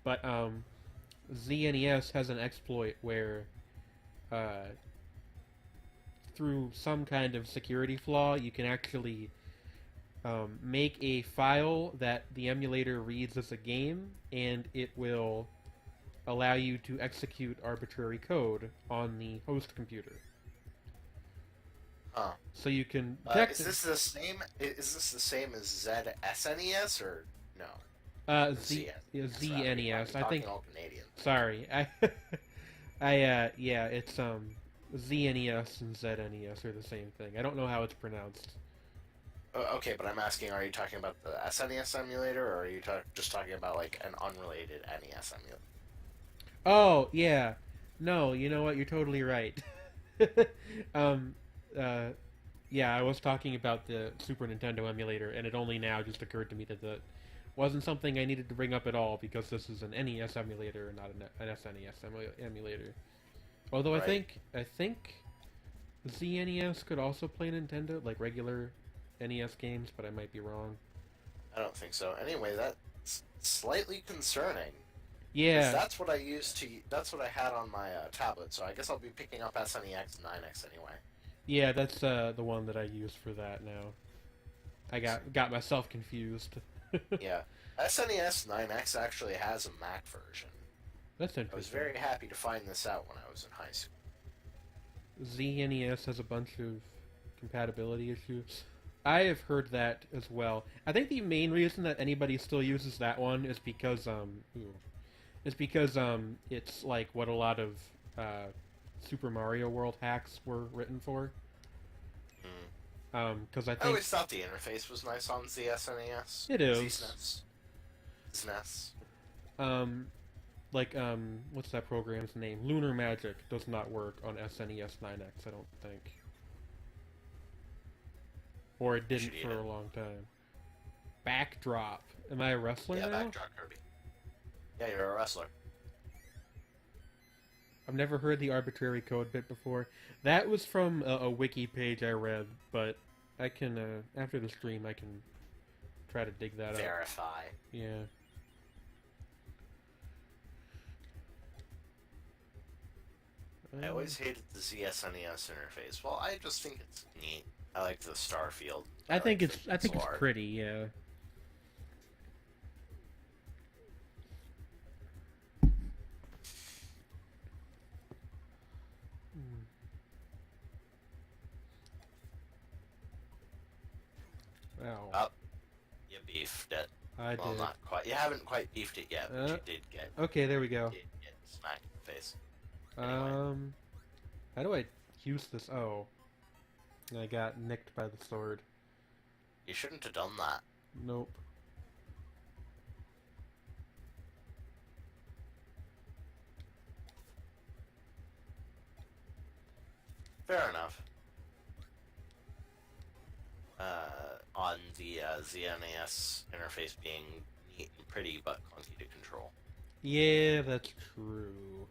but ZNES has an exploit where through some kind of security flaw, you can actually make a file that the emulator reads as a game, and it will allow you to execute arbitrary code on the host computer. Huh. So you can Is this the same? Is this the same as ZSNES or no? ZNES. I think. All Canadian. Sorry, yeah, it's ZNES and ZNES are the same thing. I don't know how it's pronounced. Okay, but I'm asking: are you talking about the SNES emulator, or are you just talking about like an unrelated NES emulator? Oh yeah, no, you know what? You're totally right. Yeah, I was talking about the Super Nintendo emulator, and it only now just occurred to me that that wasn't something I needed to bring up at all because this is an NES emulator, not an SNES emulator. Although Right. I think ZNES could also play Nintendo, like regular NES games, but I might be wrong. I don't think so. Anyway, that's slightly concerning. 'Cause Yeah, that's what I used to. That's what I had on my tablet. So I guess I'll be picking up SNEX and 9X anyway. yeah, that's the one that I use for that now. I got myself confused. Yeah, SNES 9X actually has a Mac version. That's I was interesting. very happy to find this out when I was in high school. ZNES has a bunch of compatibility issues. I have heard that as well. I think the main reason that anybody still uses that one is because it's like what a lot of Super Mario World hacks were written for. Because I I think always thought the interface was nice on ZSNES. it is. ZSNES. SNES. Like what's that program's name? Lunar Magic does not work on SNES 9X. I don't think, or it didn't Should eat for it. a long time. Backdrop. Am I a wrestler Yeah, now? Backdrop Kirby. Yeah, you're a wrestler. I've never heard the arbitrary code bit before. That was from a wiki page I read, but I can after the stream I can try to dig that up. Verify. Yeah. I always hated the ZSNES interface. Well, I just think it's neat. I like the star field. I think like it's the I think pixel it's art. pretty. Yeah. Ow. Up, you beefed it. I Well, did. not quite. You haven't quite beefed it yet, but you did get. Okay, there we go. Did get smacked in the face. Anyway. How do I use this? Oh. I got nicked by the sword. You shouldn't have done that. Nope. Fair enough. On the ZNES interface being neat and pretty but clunky to control. Yeah, that's true.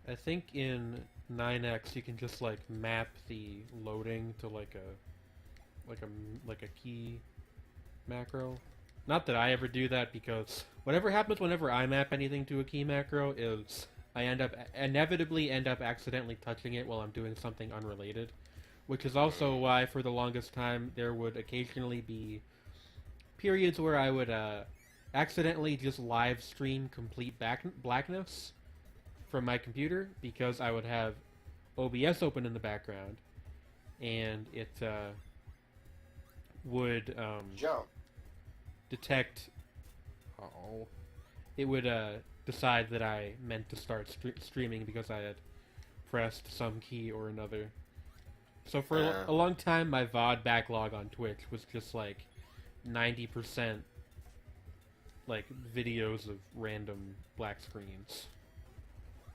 I think in 9X you can just like map the loading to like a key macro. Not that I ever do that, because whatever happens whenever I map anything to a key macro is I inevitably end up accidentally touching it while I'm doing something unrelated, which is also why for the longest time there would occasionally be periods where I would accidentally just live stream complete blackness from my computer, because I would have OBS open in the background and it would Jump. detect. It would decide that I meant to start streaming because I had pressed some key or another. So for a long time, my VOD backlog on Twitch was just like 90% like videos of random black screens.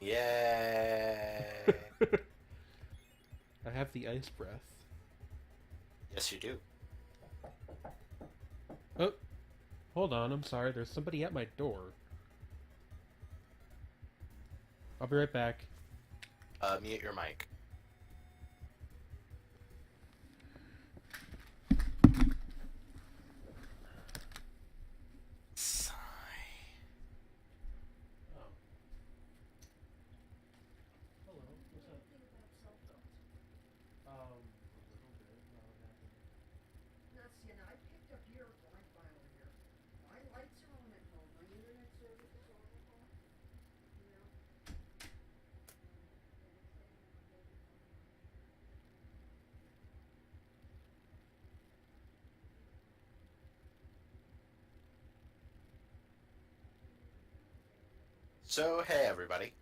Yay! I have the ice breath. Yes, you do. Oh, hold on, I'm sorry, there's somebody at my door. I'll be right back. Mute your mic. Sigh. Oh. Hello, what's up? A little bit. What happened? Now, see, I picked up your Wi-Fi over here. My lights are on at home. My internet service is on at home. You know? So, hey everybody.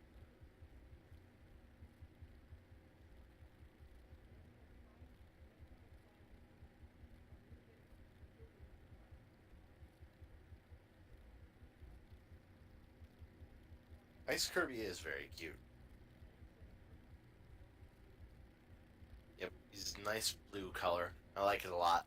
Ice Kirby is very cute. Yep, he's a nice blue color. I like it a lot.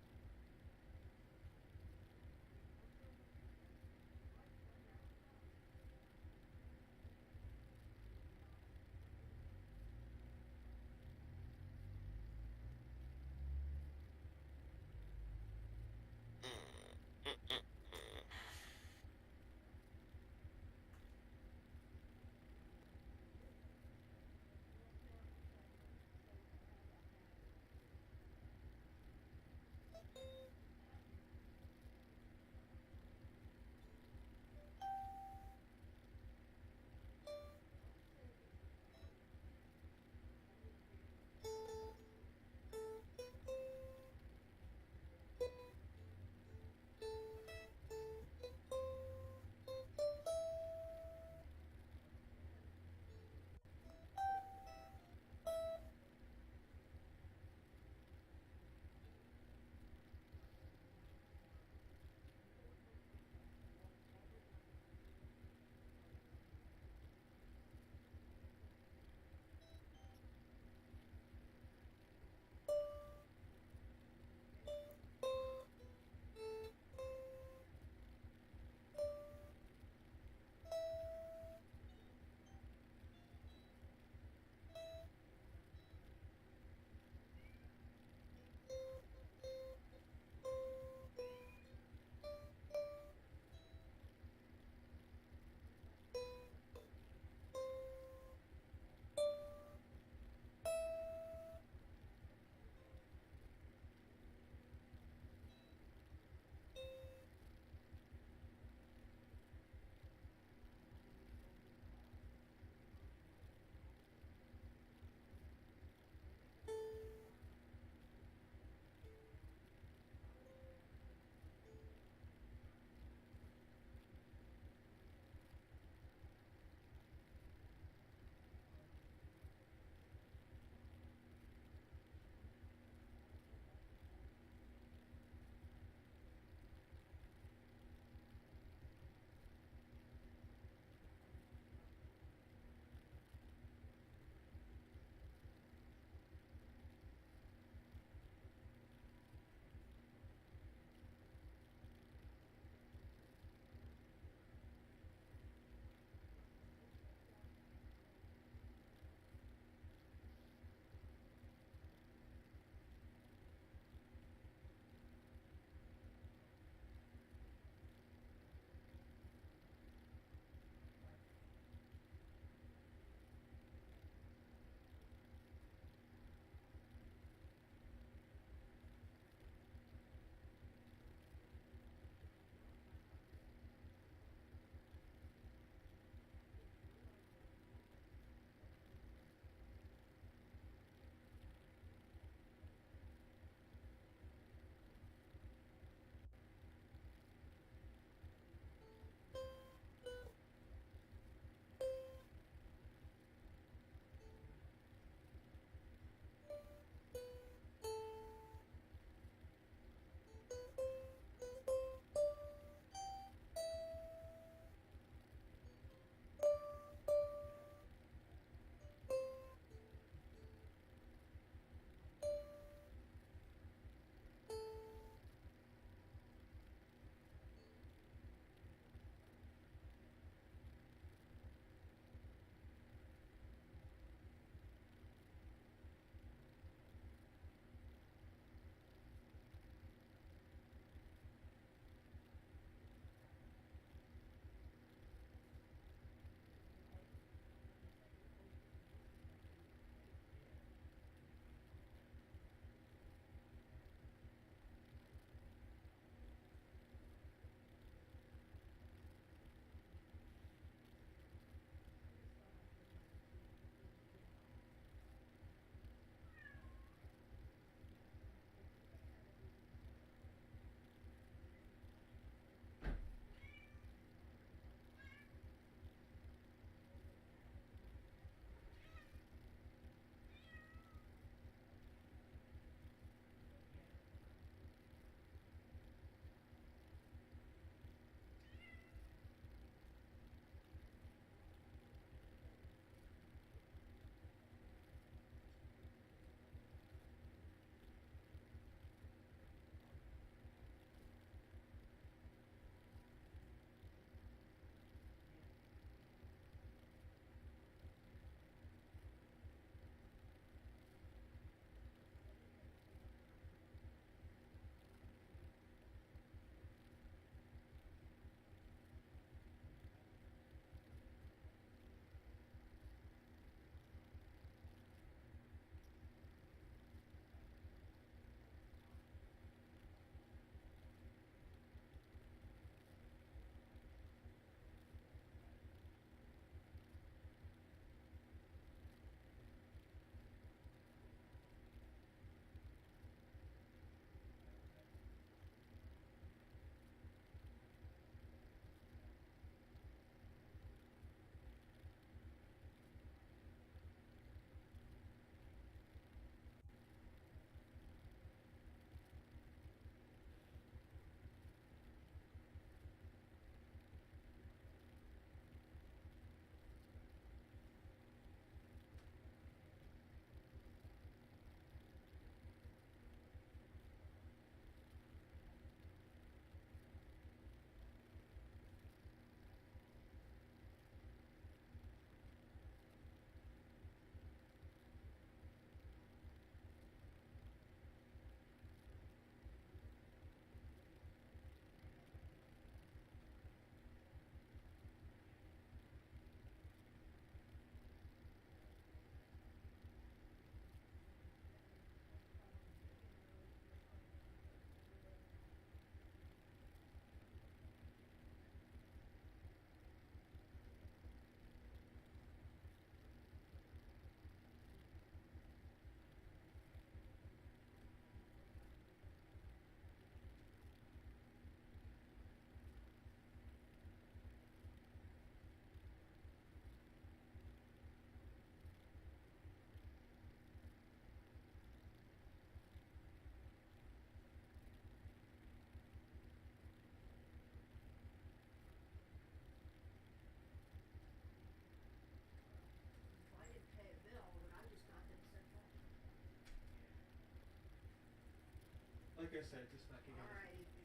Like I said, just knocking out Alrighty. anything.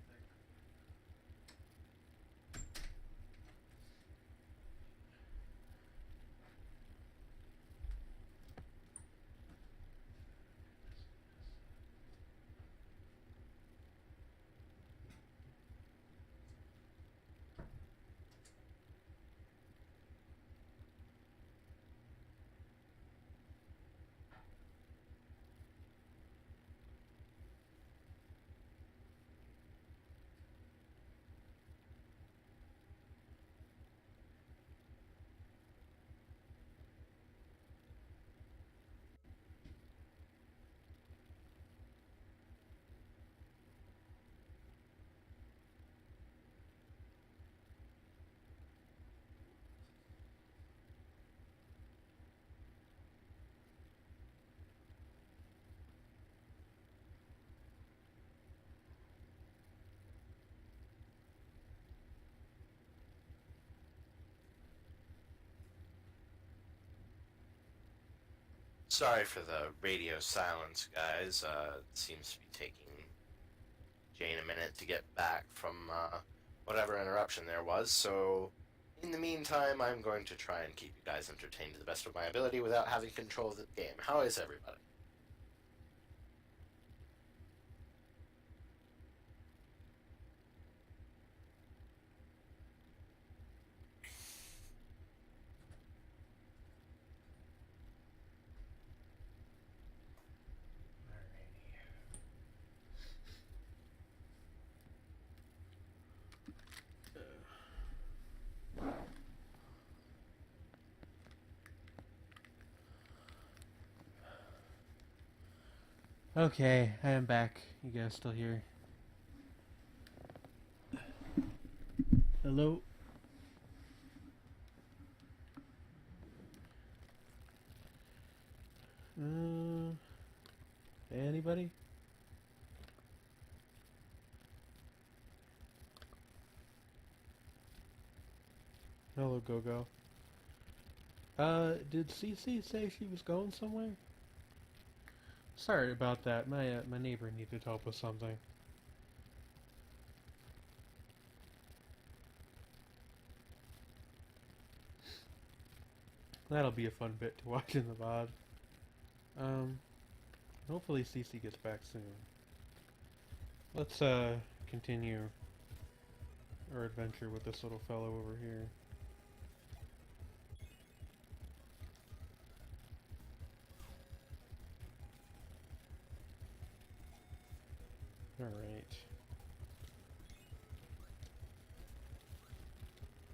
Sorry for the radio silence, guys. It seems to be taking Jane a minute to get back from whatever interruption there was, so in the meantime, I'm going to try and keep you guys entertained to the best of my ability without having control of the game. How is everybody? Okay, I am back. You guys still here? Hello? Anybody? Hello, Go-Go. Did Cece say she was going somewhere? Sorry about that. My neighbor needed help with something. That'll be a fun bit to watch in the VOD. Hopefully Cece gets back soon. Let's, continue our adventure with this little fellow over here. Alright.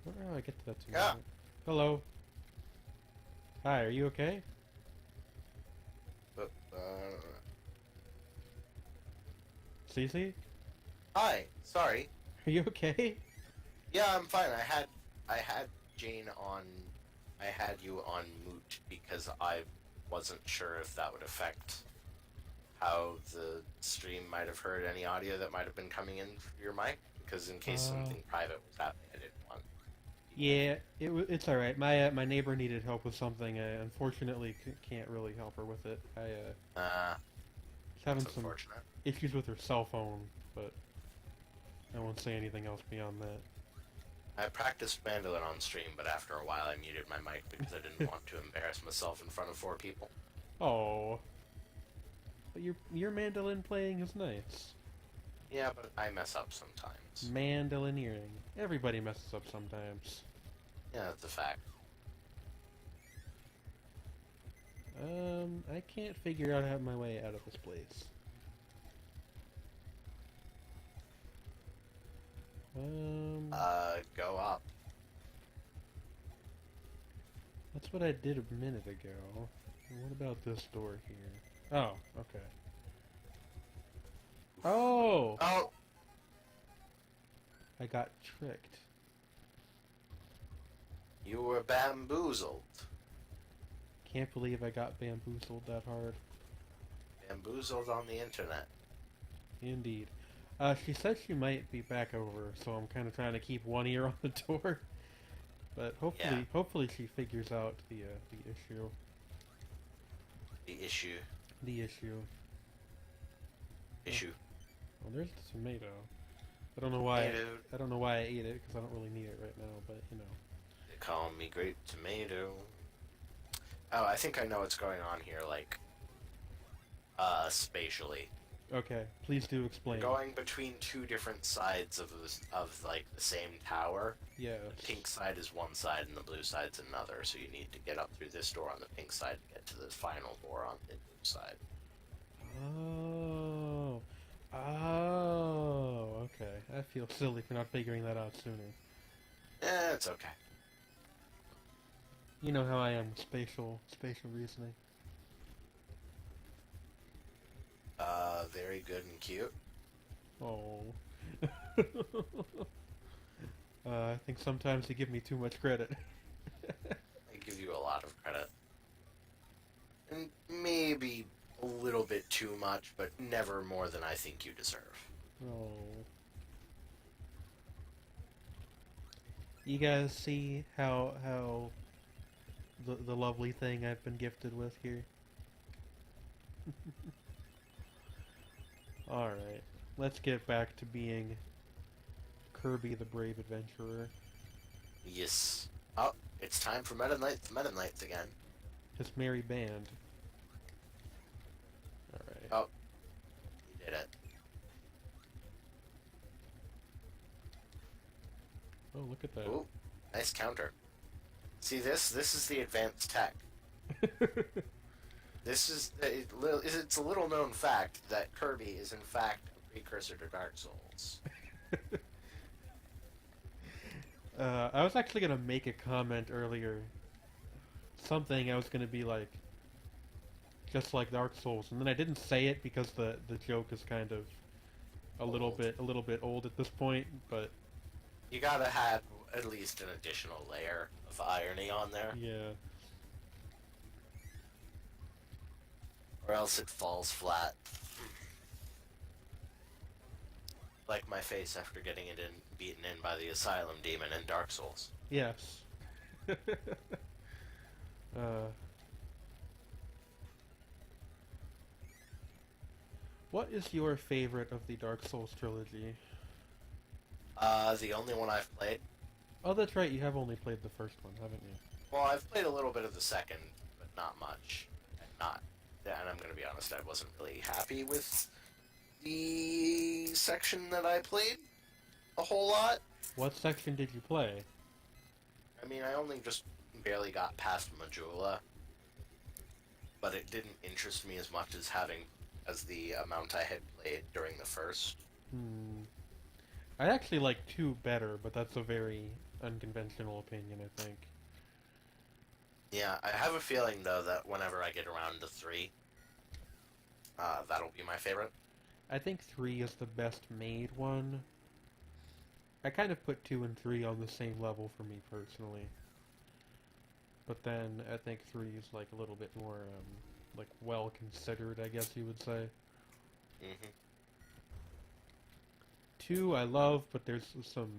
Where do I get to that to? Yeah. Hello. Hi, are you okay? Cece? Hi. Sorry. Are you okay? Yeah, I'm fine. I had Jane on. I had you on mute because I wasn't sure if that would affect how the stream might have heard any audio that might have been coming in through your mic. Because in case something private was happening, I didn't want. Yeah, it's all right. My neighbor needed help with something. I unfortunately can't really help her with it. She's having That's some unfortunate. issues with her cell phone, but I won't say anything else beyond that. I practiced mandolin on stream, but after a while I muted my mic because I didn't want to embarrass myself in front of 4 people. Oh, but your mandolin playing is nice. Yeah, but I mess up sometimes. Mandolineering. Everybody messes up sometimes. Yeah, that's a fact. I can't figure out how my way out of this place. Go up. That's what I did a minute ago. What about this door here? Oh, okay. Oh! Oh! I got tricked. You were bamboozled. Can't believe I got bamboozled that hard. Bamboozled on the internet. Indeed. She said she might be back over, so I'm kind of trying to keep one ear on the door. But hopefully she figures out the issue. The issue. The issue. Issue. Well, there's the tomato. I don't know why. Hey, dude. I don't know why I ate it because I don't really need it right now. But you know. They call me Grape Tomato. Oh, I think I know what's going on here, like, spatially. Okay, please do explain. Going between two different sides of like the same tower. Yes. The pink side is one side and the blue side's another, so you need to get up through this door on the pink side to get to the final door on the blue side. Oh. Oh. Okay. I feel silly for not figuring that out sooner. It's okay. You know how I am with spatial reasoning. Very good and cute. Oh. I think sometimes you give me too much credit. I give you a lot of credit. And maybe a little bit too much, but never more than I think you deserve. Oh. You guys see how the lovely thing I've been gifted with here? Alright, let's get back to being Kirby the Brave Adventurer. Yes. Oh, it's time for Meta Knights again. His merry band. Alright. Oh, you did it. Oh, look at that. Ooh, nice counter. See this? This is the advanced tech. This is it's a little known fact that Kirby is in fact a precursor to Dark Souls. I was actually gonna make a comment earlier. Something I was gonna be like, just like Dark Souls, and then I didn't say it because the joke is kind of a little bit old at this point. But You gotta have at least an additional layer of irony on there, yeah, or else it falls flat. Like my face after getting beaten in by the Asylum Demon in Dark Souls. yes. What is your favorite of the Dark Souls trilogy? The only one I've played. Oh, that's right. You have only played the first one, haven't you? Well, I've played a little bit of the second, but not much. And I'm gonna be honest, I wasn't really happy with the section that I played a whole lot. What section did you play? I mean, I only just barely got past Majula, but it didn't interest me as much as the amount I had played during the first. I actually like 2 better, but that's a very unconventional opinion, I think. Yeah, I have a feeling though that whenever I get around to 3, that'll be my favorite. I think 3 is the best made one. I kind of put 2 and 3 on the same level for me personally. But then I think 3 is like a little bit more like well considered, I guess you would say. Mm-hmm. 2 I love, but there's some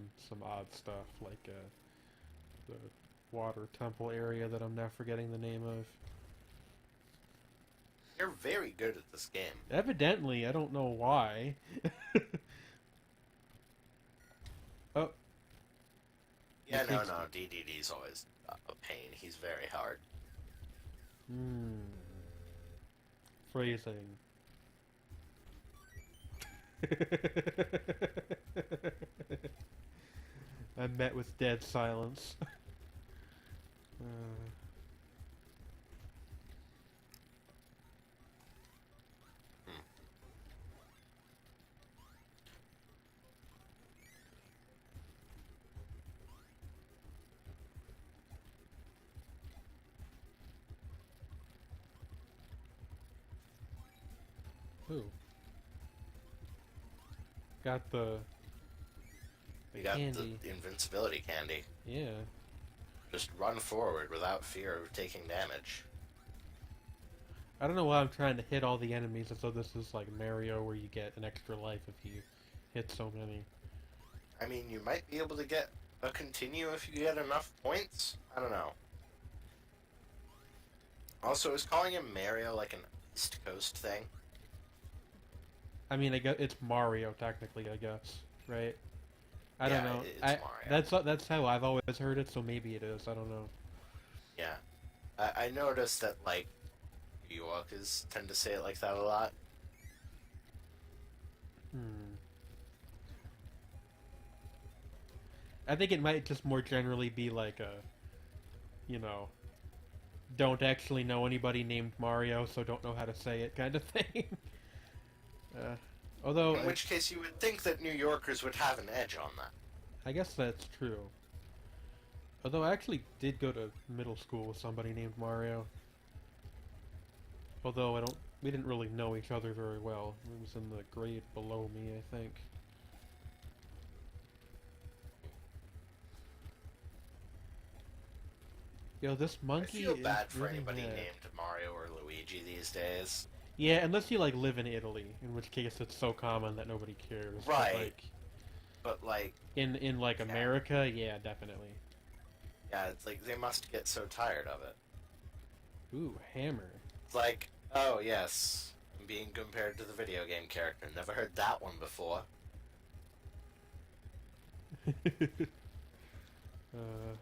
odd stuff like the water temple area that I'm now forgetting the name of. You're very good at this game. Evidently, I don't know why. Oh. Yeah, You no, think- DDD's always a pain. He's very hard. Phrasing. I'm met with dead silence. Ooh. Got the We got candy. the invincibility candy. Yeah. Just run forward without fear of taking damage. I don't know why I'm trying to hit all the enemies as though this is like Mario where you get an extra life if you hit so many. I mean, you might be able to get a continue if you get enough points. I don't know. Also, is calling him Mario like an East Coast thing? I mean, I guess it's Mario technically, I guess, right? I don't Yeah, know. it's I Mario. that's how I've always heard it, so maybe it is. I don't know. Yeah. I noticed that, like, New Yorkers tend to say it like that a lot. Hmm. I think it might just more generally be like a, you know, don't actually know anybody named Mario, so don't know how to say it kind of thing. uh, although In which case, you would think that New Yorkers would have an edge on that. I guess that's true. Although I actually did go to middle school with somebody named Mario. Although we didn't really know each other very well. It was in the grade below me, I think. Yo, this I monkey feel is bad for really anybody mad. named Mario or Luigi these days. Yeah, unless you like live in Italy, in which case it's so common that nobody cares. But Right, like but like, in like yeah, America, yeah, definitely. yeah, it's like they must get so tired of it. Ooh, hammer. It's like, oh yes, I'm being compared to the video game character. Never heard that one before. uh,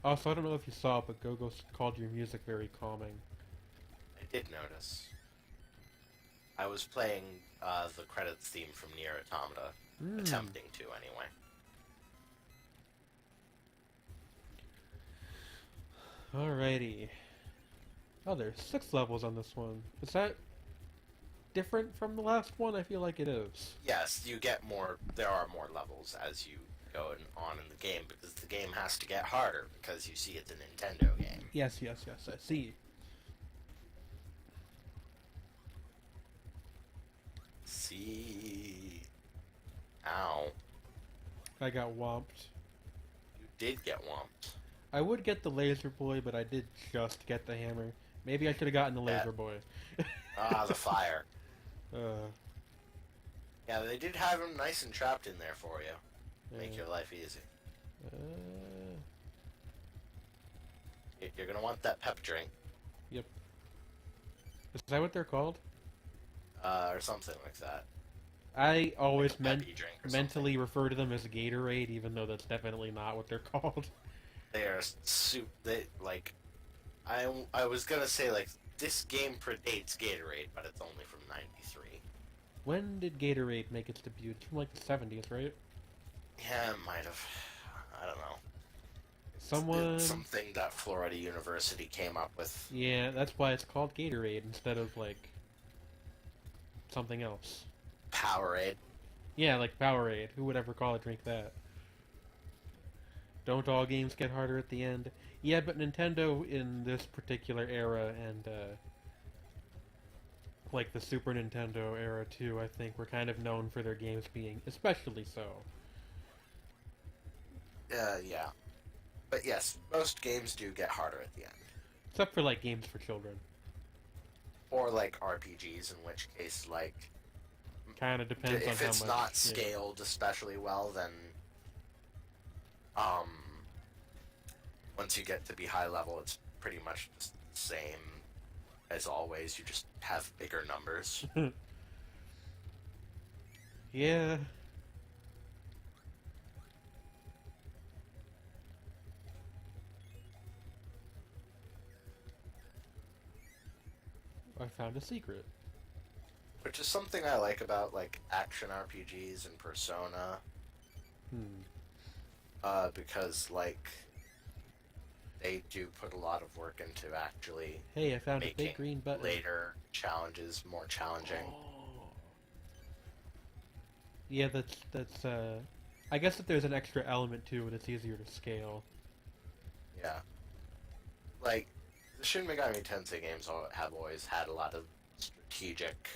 Also, I don't know if you saw, but Gogo called your music very calming. I did notice. I was playing the credits theme from Nier Automata, Hmm. attempting to anyway. Alrighty. Oh, there's 6 levels on this one. Is that different from the last one? I feel like it is. Yes, you get more. There are more levels as you go on in the game because the game has to get harder because you see it's a Nintendo game. Yes, yes, yes, I see. See, ow, I got whomped. you did get whumped. I would get the laser boy, but I did just get the hammer. Maybe I should have gotten the That laser boy. the fire. uh, Yeah, they did have him nice and trapped in there for you. Make uh, your life easy. uh, You're gonna want that pep drink, yep. Is that what they're called? or something like that, I like a always peppy drink or something. mentally refer to them as Gatorade, even though that's definitely not what they're called. They are soup. They like. I was gonna say like this game predates Gatorade, but it's only from '93. When did Gatorade make its debut? It's from like the 70s, right? Yeah, it might have. I don't know. It's Someone... something that Florida University came up with. Yeah, that's why it's called Gatorade instead of like something else. Powerade. Yeah, like Powerade. Who would ever call a drink that? Don't all games get harder at the end? Yeah, but Nintendo in this particular era and like the Super Nintendo era too, I think were kind of known for their games being especially so. Yeah. But yes, most games do get harder at the end. Except for like games for children. Or like RPGs, in which case, like, Kind of depends on if how it's much. not Yeah. scaled especially well, then um, once you get to be high level, it's pretty much just the same as always. You just have bigger numbers. Yeah. I found a secret. Which is something I like about like action RPGs and Persona, Hmm. because like they do put a lot of work into actually Hey, I found a making big green button. later challenges more challenging. Oh. Yeah, that's I guess if there's an extra element to it, it's easier to scale. Yeah, like the Shin Megami Tensei games have always had a lot of strategic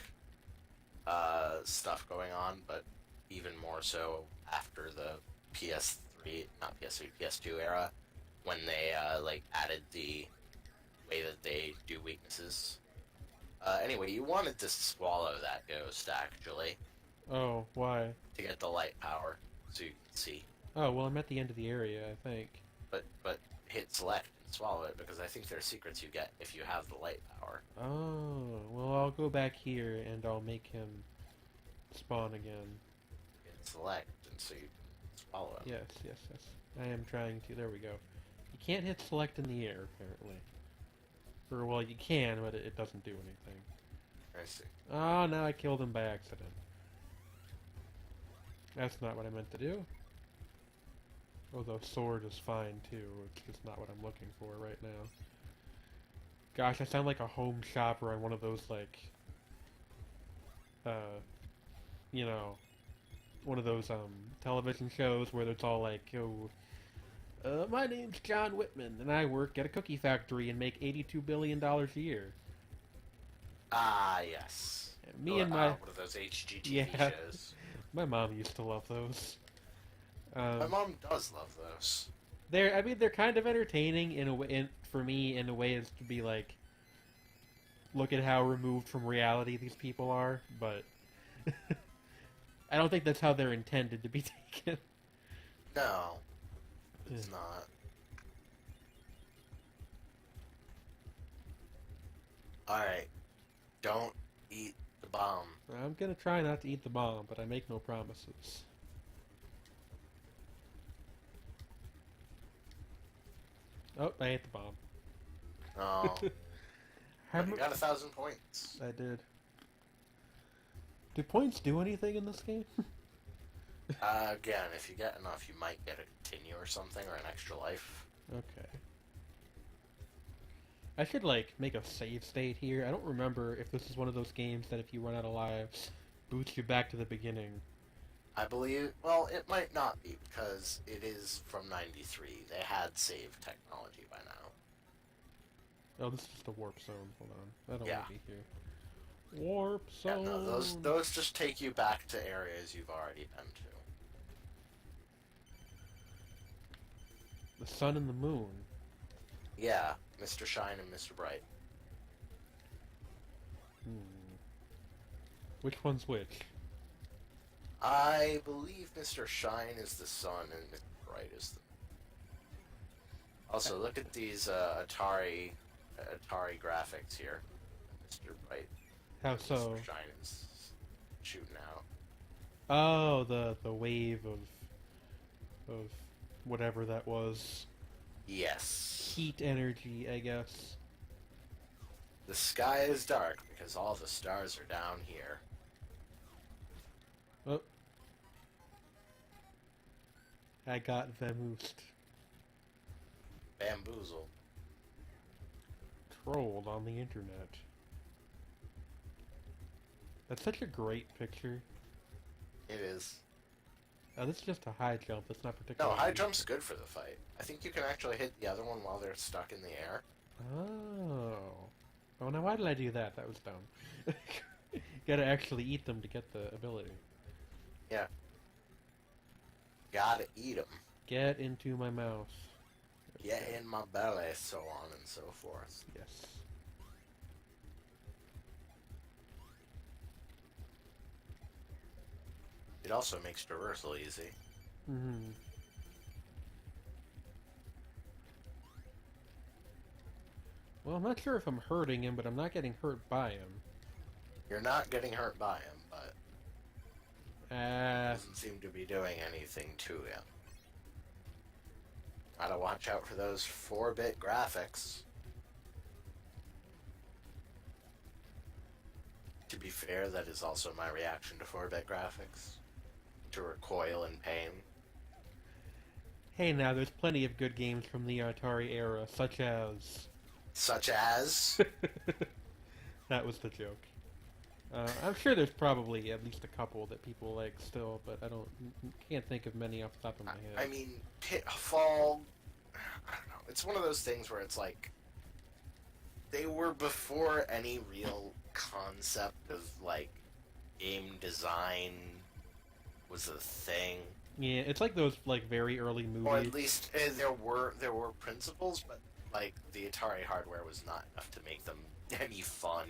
stuff going on, but even more so after the PS3, not PS3, PS2 era, when they like added the way that they do weaknesses. Anyway, you wanted to swallow that ghost actually Oh, why? to get the light power, so you can see. Oh, well, I'm at the end of the area, I think. But hit select and swallow it because I think there are secrets you get if you have the light power. Oh, well, go back here and I'll make him spawn again. Hit select, and so you can swallow him. Yes, yes, yes. I am trying to. There we go. You can't hit select in the air, apparently. Or, well, you can, but it doesn't do anything. I see. Oh, now I killed him by accident. That's not what I meant to do. Although sword is fine, too. It's just not what I'm looking for right now. Gosh, I sound like a home shopper on one of those, like... you know... one of those, television shows where it's all like, oh... my name's John Whitman, and I work at a cookie factory and make $82 billion a year. Ah, yes. Me and my... one of those HGTV Yeah. shows. My mom used to love those. My mom does love those. I mean, they're kind of entertaining in a way, for me, in a way as to be like, look at how removed from reality these people are, but I don't think that's how they're intended to be taken. No, it's not. Alright, don't eat the bomb. I'm gonna try not to eat the bomb, but I make no promises. Oh, I ate the bomb. Oh, How you mu- got 1,000 points. I did. Do points do anything in this game? Again, if you get enough, you might get a continue or something, or an extra life. Okay. I should, like, make a save state here. I don't remember if this is one of those games that if you run out of lives, boots you back to the beginning. I believe, well, it might not be, because it is from 93. They had save technology by now. Oh, this is just a warp zone. Hold on. I don't Yeah. want to be here. Warp Yeah, zone! no, those just take you back to areas you've already been to. The sun and the moon. Yeah, Mr. Shine and Mr. Bright. Which one's which? I believe Mr. Shine is the sun and Mr. Bright is the... Also, look at these Atari graphics here. Mr. Bright. How so? Mr. Shine is shooting out. Oh, the wave of whatever that was. Yes. Heat energy, I guess. The sky is dark because all the stars are down here. Oh. I got vamoosed. Bamboozled. Trolled on the internet. That's such a great picture. It is. Oh, this is just a high jump. That's not No, particularly... high jump's good for the fight. I think you can actually hit the other one while they're stuck in the air. Oh. Oh, now why did I do that? That was dumb. Gotta actually eat them to get the ability. Yeah. Gotta eat them. Get into my mouth. Get in my belly, so on and so forth. Yes. It also makes traversal easy. Mm-hmm. Well, I'm not sure if I'm hurting him, but I'm not getting hurt by him. You're not getting hurt by him, but doesn't seem to be doing anything to him. Gotta watch out for those 4-bit graphics. To be fair, that is also my reaction to 4-bit graphics. To recoil in pain. Hey, now, there's plenty of good games from the Atari era, such as... Such as... That was the joke. I'm sure there's probably at least a couple that people like still, but can't think of many off the top of my head. I mean, Pitfall... I don't know. It's one of those things where it's like... They were before any real concept of, like, game design was a thing. Yeah, it's like those like very early movies. Or at least there were principles, but like the Atari hardware was not enough to make them any fun.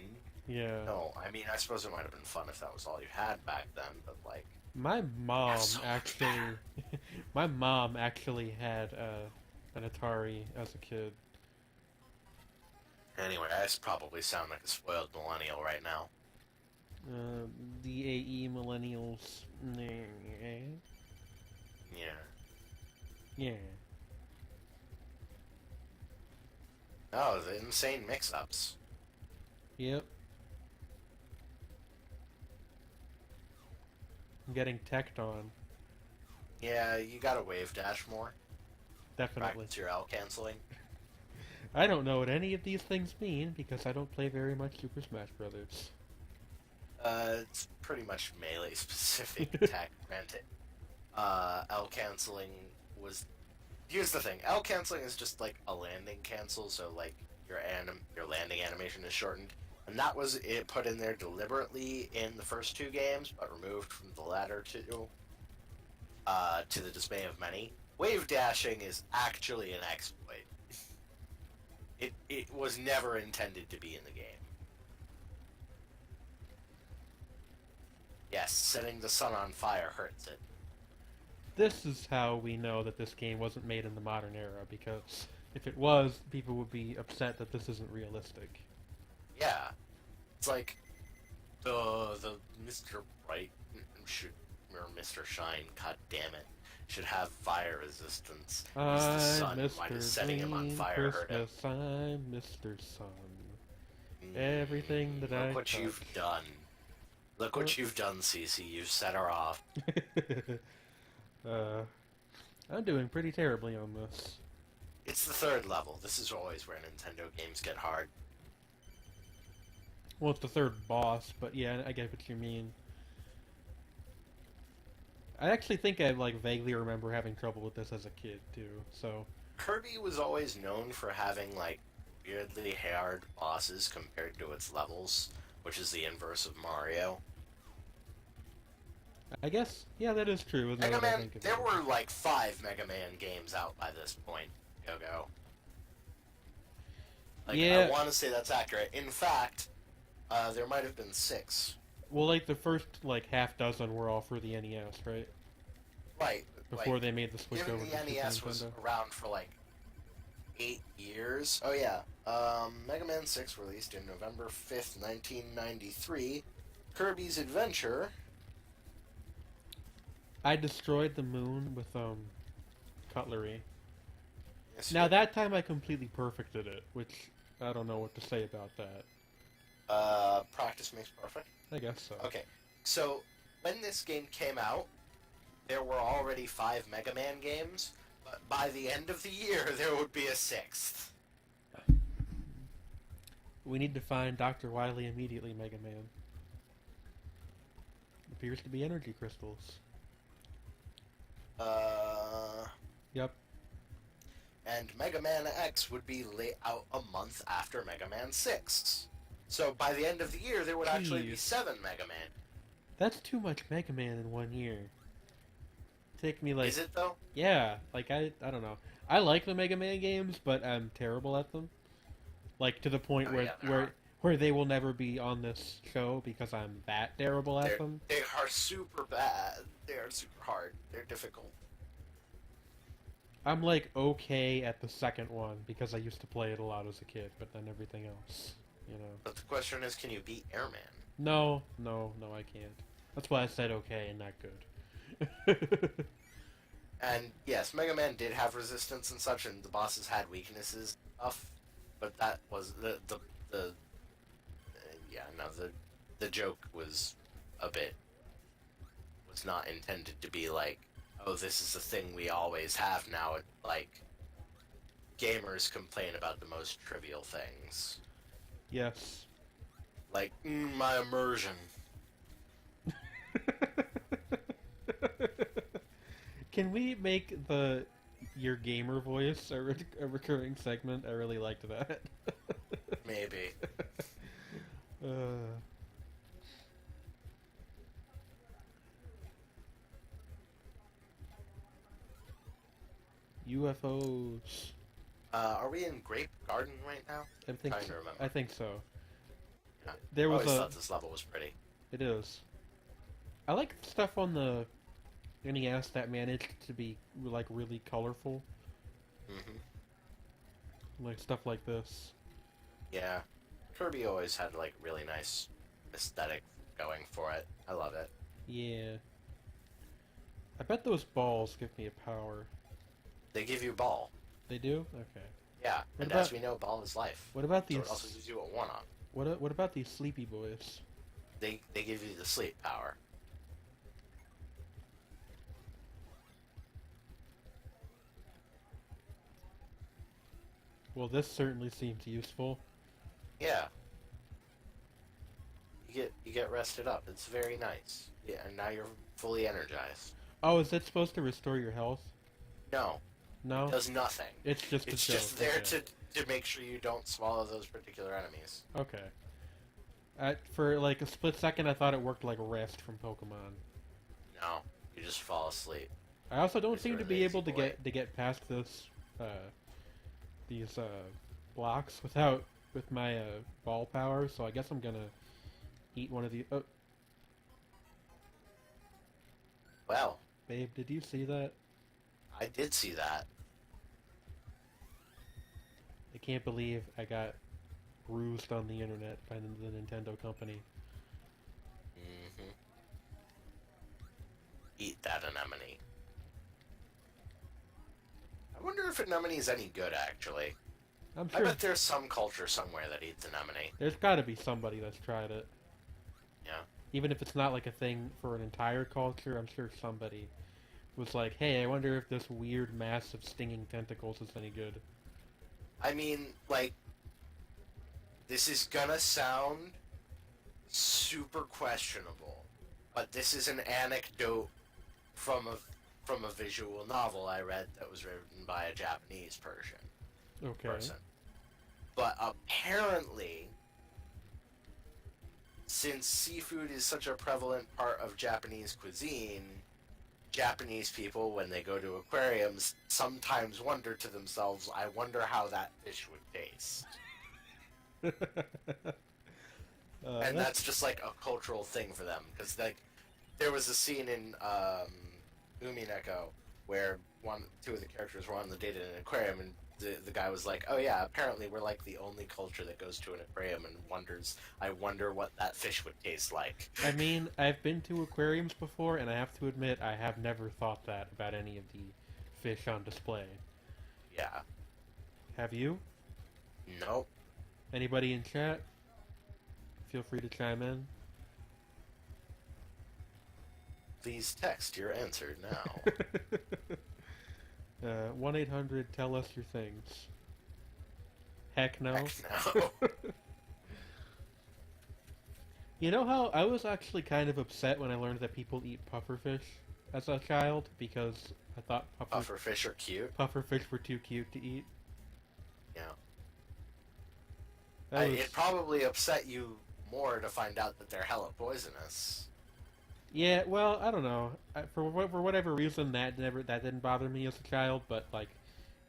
Yeah. No, I mean I suppose it might have been fun if that was all you had back then, but like My mom so much actually, my mom actually had an Atari as a kid. Anyway, I probably sound like a spoiled millennial right now. DAE millennials. Yeah. Yeah. Oh, the insane mix-ups. Yep. I'm getting teched on. Yeah, you gotta wave dash more. Definitely. Practice your L canceling. I don't know what any of these things mean because I don't play very much Super Smash Brothers. It's pretty much melee specific attack. Granted, L canceling was. Here's the thing: L canceling is just like a landing cancel, so like your landing animation is shortened, and that was it put in there deliberately in the first two games, but removed from the latter two. To the dismay of many, wave dashing is actually an exploit. It was never intended to be in the game. Yes, setting the sun on fire hurts it. This is how we know that this game wasn't made in the modern era, because if it was, people would be upset that this isn't realistic. Yeah, it's like the Mr. Bright should or Mr. Shine, god damn it, should have fire resistance. He's the sun. Why does setting him on fire hurt him? I'm Mr. Sun. Everything that I Look what touch. you've done. Look what you've done, Cece. You've set her off. I'm doing pretty terribly on this. It's the third level. This is always where Nintendo games get hard. Well, it's the third boss, but yeah, I get what you mean. I actually think I like vaguely remember having trouble with this as a kid too. So Kirby was always known for having like weirdly hard bosses compared to its levels, which is the inverse of Mario. I guess yeah, that is true. Mega Man, there were like 5 Mega Man games out by this point. Go. Like, yeah. I want to say that's accurate. In fact, there might have been 6. Well, like the first like half dozen were all for the NES, right? Right. Before they made the switch given over the to Super NES was Nintendo. around for like 8 years. Oh yeah. Mega Man 6 released in November 5th, 1993. Kirby's Adventure. I destroyed the moon with cutlery. Yes, Now that time I completely perfected it, which I don't know what to say about that. Practice makes perfect. I guess so. Okay, so when this game came out, there were already 5 Mega Man games, but by the end of the year, there would be a 6th. We need to find Dr. Wily immediately, Mega Man. Appears to be energy crystals. Yep. And Mega Man X would be laid out a month after Mega Man 6. So by the end of the year, there would actually be 7 Mega Man. That's too much Mega Man in 1 year. Take me like... Is it though? Yeah, like I don't know. I like the Mega Man games, but I'm terrible at them. Like to the point where they will never be on this show because I'm that terrible at them. They are super bad. They are super hard. They're difficult. I'm like okay at the second one because I used to play it a lot as a kid, but then everything else, you know. But the question is, can you beat Airman? No, I can't. That's why I said okay and not good. And yes, Mega Man did have resistance and such, and the bosses had weaknesses and stuff. But that was the joke was not intended to be like, oh, this is the thing we always have now. It, like, gamers complain about the most trivial things. Yes. Like, my immersion. Can we make your gamer voice a recurring segment? I really liked that. Maybe. UFOs. Are we in Grape Garden right now? Trying to remember. I think so. Yeah. There was I always thought this level was pretty. It is. I like stuff on the NES that managed to be like really colorful. Mm-hmm. Like stuff like this. Yeah. Kirby always had like really nice aesthetic going for it. I love it. Yeah. I bet those balls give me a power. They give you ball. They do? Okay. Yeah, What and about as we know, ball is life. what about So these it also gives you a one-up. what about these sleepy boys? They give you the sleep power. Well, this certainly seems useful. Yeah. You get rested up. It's very nice. Yeah, and now you're fully energized. Oh, is that supposed to restore your health? No, it No? does nothing. It's just a It's joke. just there Okay. to make sure you don't swallow those particular enemies. Okay. For like a split second, I thought it worked like rest from Pokemon. No, you just fall asleep. I also don't Because seem you're to a be lazy able to boy. get past this these blocks without with my ball power. So I guess I'm gonna eat one of the. Oh, Well, babe, did you see that? I did see that. I can't believe I got bruised on the internet by the Nintendo company. Hmm. Eat that anemone. I wonder if anemone is any good, actually. I'm I sure bet there's some culture somewhere that eats anemone. there's got to be somebody that's tried it. Yeah. Even if it's not like a thing for an entire culture, I'm sure somebody was like, hey, I wonder if this weird mass of stinging tentacles is any good. I mean, like, this is gonna sound super questionable, but this is an anecdote from a visual novel I read that was written by a Japanese Okay. person. But apparently, since seafood is such a prevalent part of Japanese cuisine, Japanese people, when they go to aquariums, sometimes wonder to themselves, I wonder how that fish would taste. And that's just like a cultural thing for them. Because, like, there was a scene in Umineko where two of the characters were on the date in an aquarium, and the guy was like, oh yeah, apparently we're like the only culture that goes to an aquarium and wonders, I wonder what that fish would taste like. I mean, I've been to aquariums before, and I have to admit, I have never thought that about any of the fish on display. Yeah. Have you? Nope. Anybody in chat? Feel free to chime in. Please text your answer now. 1-800, tell us your things. Heck no. Heck no. You know how I was actually kind of upset when I learned that people eat pufferfish as a child because I thought Pufferfish are cute. pufferfish were too cute to eat. Yeah. That was, It probably upset you more to find out that they're hella poisonous. yeah, well, I don't know. For whatever reason, that didn't bother me as a child, but like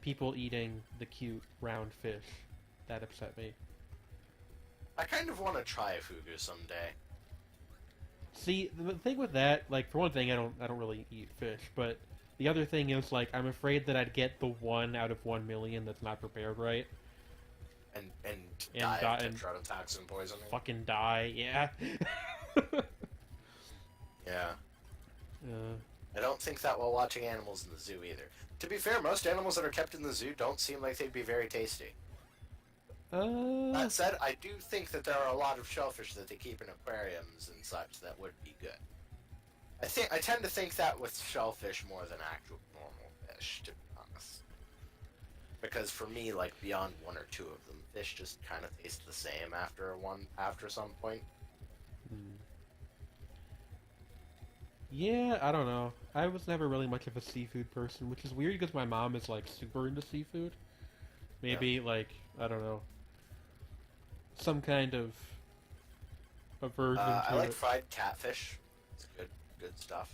people eating the cute round fish, that upset me. I kind of want to try a fugu someday. See, the thing with that, like for one thing, I don't really eat fish, but the other thing is like I'm afraid that I'd get the 1 out of 1,000,000 that's not prepared right. And And die die- of and tetrodotoxin poisoning. Fucking die, yeah. Yeah. uh, I don't think that while watching animals in the zoo either. To be fair, most animals that are kept in the zoo don't seem like they'd be very tasty. That said, I do think that there are a lot of shellfish that they keep in aquariums and such that would be good. I tend to think that with shellfish more than actual normal fish, to be honest. Because for me, like beyond 1 or 2 of them, fish just kind of taste the same after some point. Yeah, I don't know. I was never really much of a seafood person, which is weird because my mom is like super into seafood. Maybe like I don't know, some kind of aversion I to like it. fried catfish. It's good stuff.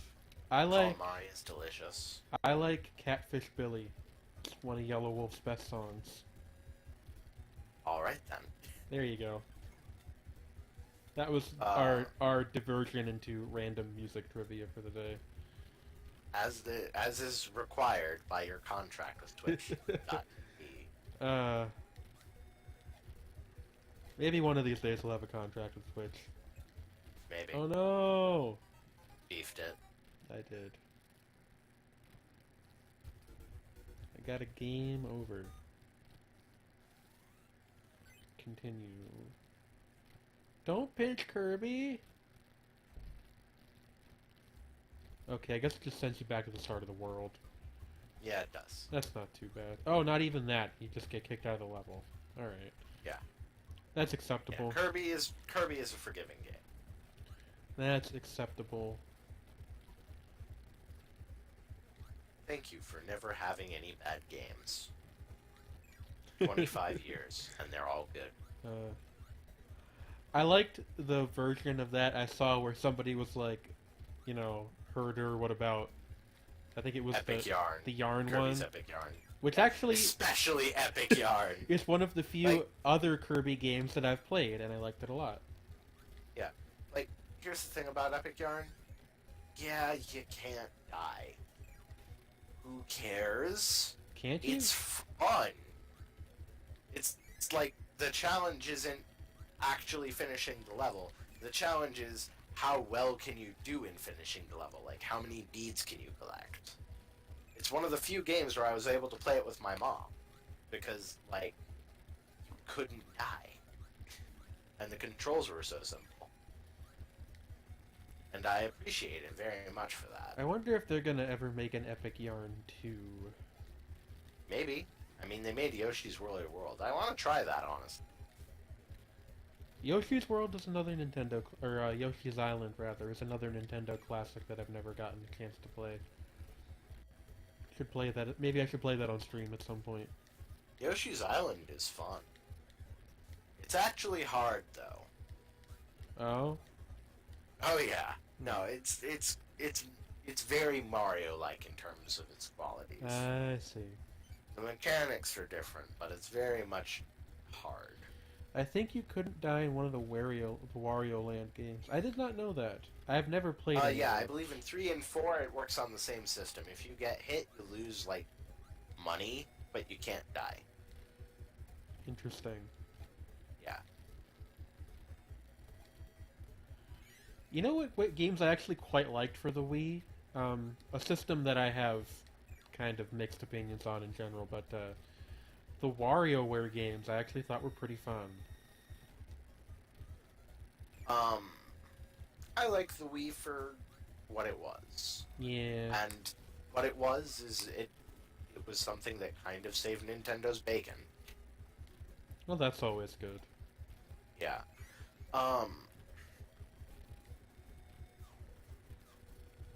I like Calamari is delicious. I like Catfish Billy. It's one of Yellow Wolf's best songs. All right then. There you go. That was Uh, our diversion into random music trivia for the day. As is required by your contract with Twitch. Maybe one of these days we'll have a contract with Twitch. Maybe. Oh no! Beefed it. I did. I got a game over. Continue. Don't pinch Kirby! Okay, I guess it just sends you back to the start of the world. Yeah, it does. That's not too bad. Oh, not even that. You just get kicked out of the level. Alright. Yeah. That's Yeah, acceptable. Kirby is a forgiving game. That's acceptable. Thank you for never having any bad games. 25 years, and they're all good. I liked the version of that I saw where somebody was like, you know, Herder, what about... I think it was Epic Yarn. the yarn Kirby's one. Epic Yarn. Which actually Especially Epic Yarn. is one of the few Like- other Kirby games that I've played, and I liked it a lot. Yeah. Like, here's the thing about Epic Yarn. Yeah, you can't die. Who cares? Can't you? It's fun. It's like the challenge isn't actually finishing the level. The challenge is how well can you do in finishing the level? Like, how many beads can you collect? It's one of the few games where I was able to play it with my mom. Because, like, you couldn't die. And the controls were so simple. And I appreciate it very much for that. I wonder if they're gonna ever make an Epic Yarn 2. Maybe. I mean, they made Yoshi's Woolly World. I want to try that, honestly. Yoshi's World is another Nintendo, or Yoshi's Island rather, is another Nintendo classic that I've never gotten a chance to play. Should play that. Maybe I should play that on stream at some point. Yoshi's Island is fun. It's actually hard, though. Oh, Oh yeah. No, it's very Mario-like in terms of its qualities. I see. The mechanics are different, but it's very much hard. I think you couldn't die in one of the Wario Land games. I did not know that. I've never played. any Yeah, of I them. believe in 3 and 4 it works on the same system. If you get hit, you lose like money, but you can't die. Interesting. Yeah. You know what games I actually quite liked for the Wii? A system that I have kind of mixed opinions on in general, but the WarioWare games I actually thought were pretty fun. I like the Wii for what it was. Yeah. And what it was is it was something that kind of saved Nintendo's bacon. Well, that's always good. Yeah.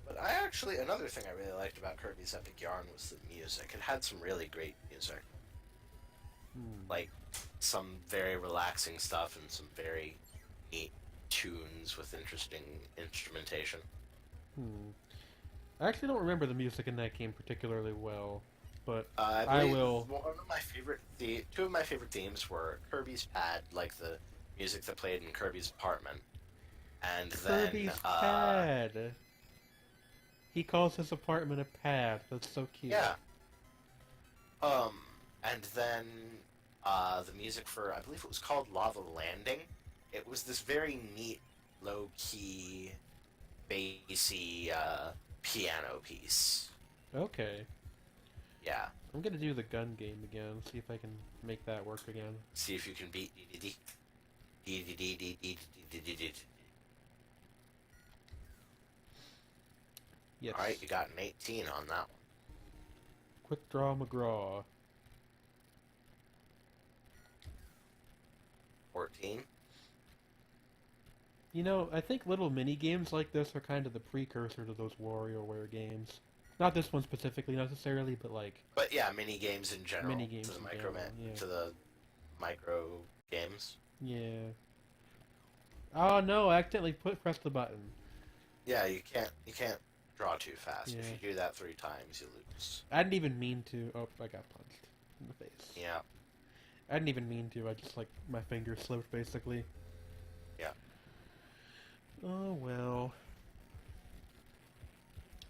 But another thing I really liked about Kirby's Epic Yarn was the music. It had some really great music. Like, some very relaxing stuff and some very neat tunes with interesting instrumentation. I actually don't remember the music in that game particularly well, but I I believe will. two of my favorite themes were Kirby's Pad, like the music that played in Kirby's apartment, and Kirby's then pad. He calls his apartment a pad. That's so cute. yeah. And then the music for, I believe it was called Lava Landing. It was this very neat, low-key, bassy piano piece. Okay. Yeah. I'm gonna do the gun game again. See if I can make that work again. See if you can beat Yes. Alright, you got an 18 on that one. Quick Draw McGraw. 14. You know, I think little mini games like this are kind of the precursor to those WarioWare games. Not this one specifically necessarily, but like But yeah, mini games in general. Mini games to the in micro general, yeah. to the micro games. yeah. Oh no! I accidentally pressed the button. Yeah, you can't draw too fast. Yeah. If you do that 3 times, you lose. I didn't even mean to. Oh, I got punched in the face. Yeah. I didn't even mean to. I just like my finger slipped basically. Yeah. Oh well.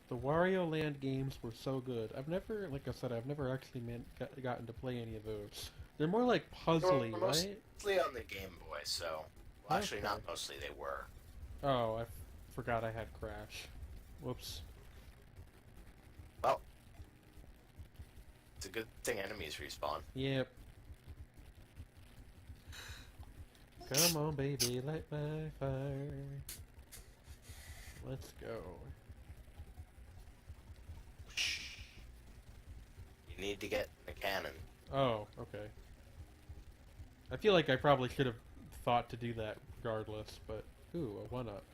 The Wario Land games were so good. I've never, like I said, I've never actually gotten to play any of those. They're more like puzzly, They were right? mostly on the Game Boy, so... Well, actually, Okay. not mostly, they were. Oh, forgot I had Crash. Whoops. Well, it's a good thing enemies respawn. Yep. Come on, baby, light my fire. Let's go. You need to get the cannon. Oh, okay. I feel like I probably should have thought to do that regardless, but... Ooh, a 1-up.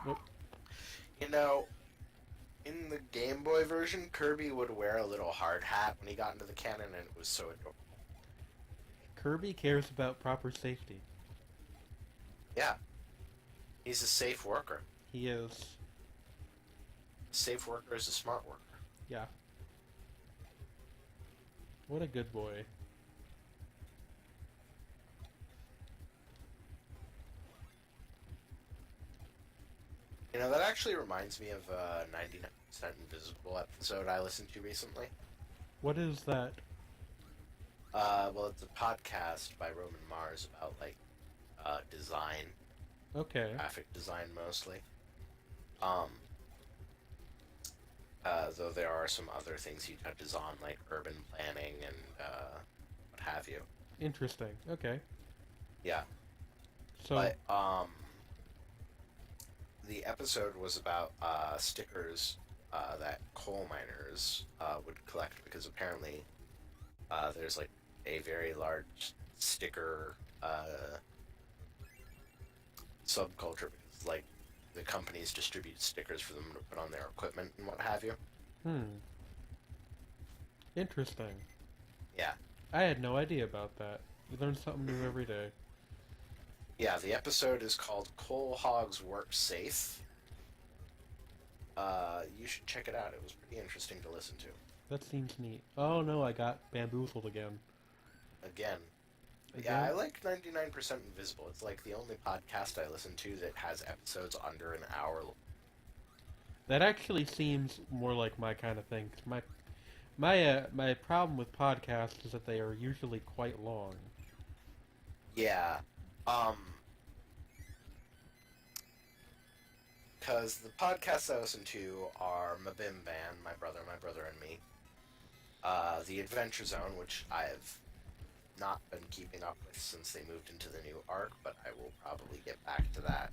Nope. You know, in the Game Boy version, Kirby would wear a little hard hat when he got into the cannon, and it was so adorable. Kirby cares about proper safety. Yeah. He's a safe worker. He is. A safe worker is a smart worker. Yeah. What a good boy. You know, that actually reminds me of a 99% Invisible episode I listened to recently. What is that? Well, it's a podcast by Roman Mars about, like, design, Okay. graphic design mostly. Though there are some other things he touches on, like urban planning and, what have you. Interesting. Okay. Yeah. So, But, the episode was about, stickers, that coal miners, would collect, because apparently, there's, like, a very large sticker, subculture, because, like, the companies distribute stickers for them to put on their equipment and what have you. Interesting. Yeah. I had no idea about that. You learn something new every day. Yeah, the episode is called Coal Hogs Work Safe. You should check it out. It was pretty interesting to listen to. That seems neat. Oh no, I got bamboozled again. Again. Again? Yeah, I like 99% Invisible. It's like the only podcast I listen to that has episodes under an hour. That actually seems more like my kind of thing. 'Cause my problem with podcasts is that they are usually quite long. Yeah. Because the podcasts I listen to are Mabim Band, my brother, and me. The Adventure Zone, which I've not been keeping up with since they moved into the new arc, but I will probably get back to that.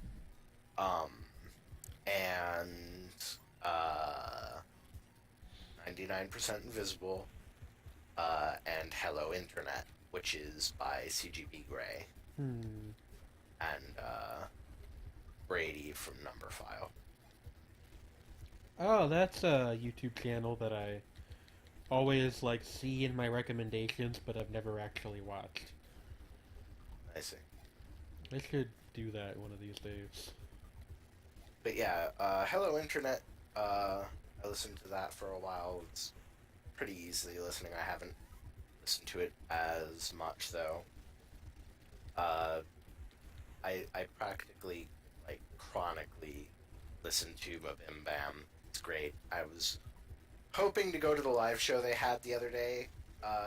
And 99% Invisible, and Hello Internet, which is by CGP Grey and Brady from Number File. Oh, that's a YouTube channel that I always like see in my recommendations, but I've never actually watched. I see. I should do that one of these days. But yeah, Hello Internet, I listened to that for a while. It's pretty easily listening. I haven't listened to it as much, though. I practically, like, chronically listen to Mabim Bam. It's great. I was hoping to go to the live show they had the other day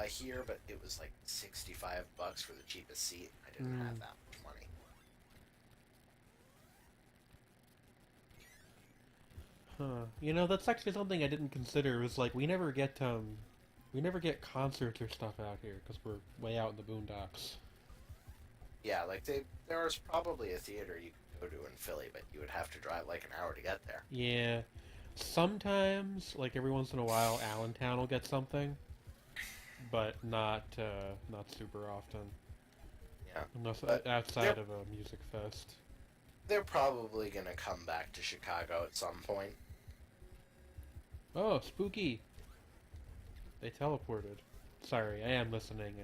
here, but it was like $65 for the cheapest seat. I didn't have that much money. Huh. You know, that's actually something I didn't consider. It was like we never get concerts or stuff out here because we're way out in the boondocks. Yeah, like there was probably a theater you could go to in Philly, but you would have to drive like an hour to get there. Yeah. Sometimes, like every once in a while, Allentown will get something, but not super often. Yeah. Unless But outside of a music fest. they're probably gonna come back to Chicago at some point. Oh, spooky! They teleported. Sorry, I am listening.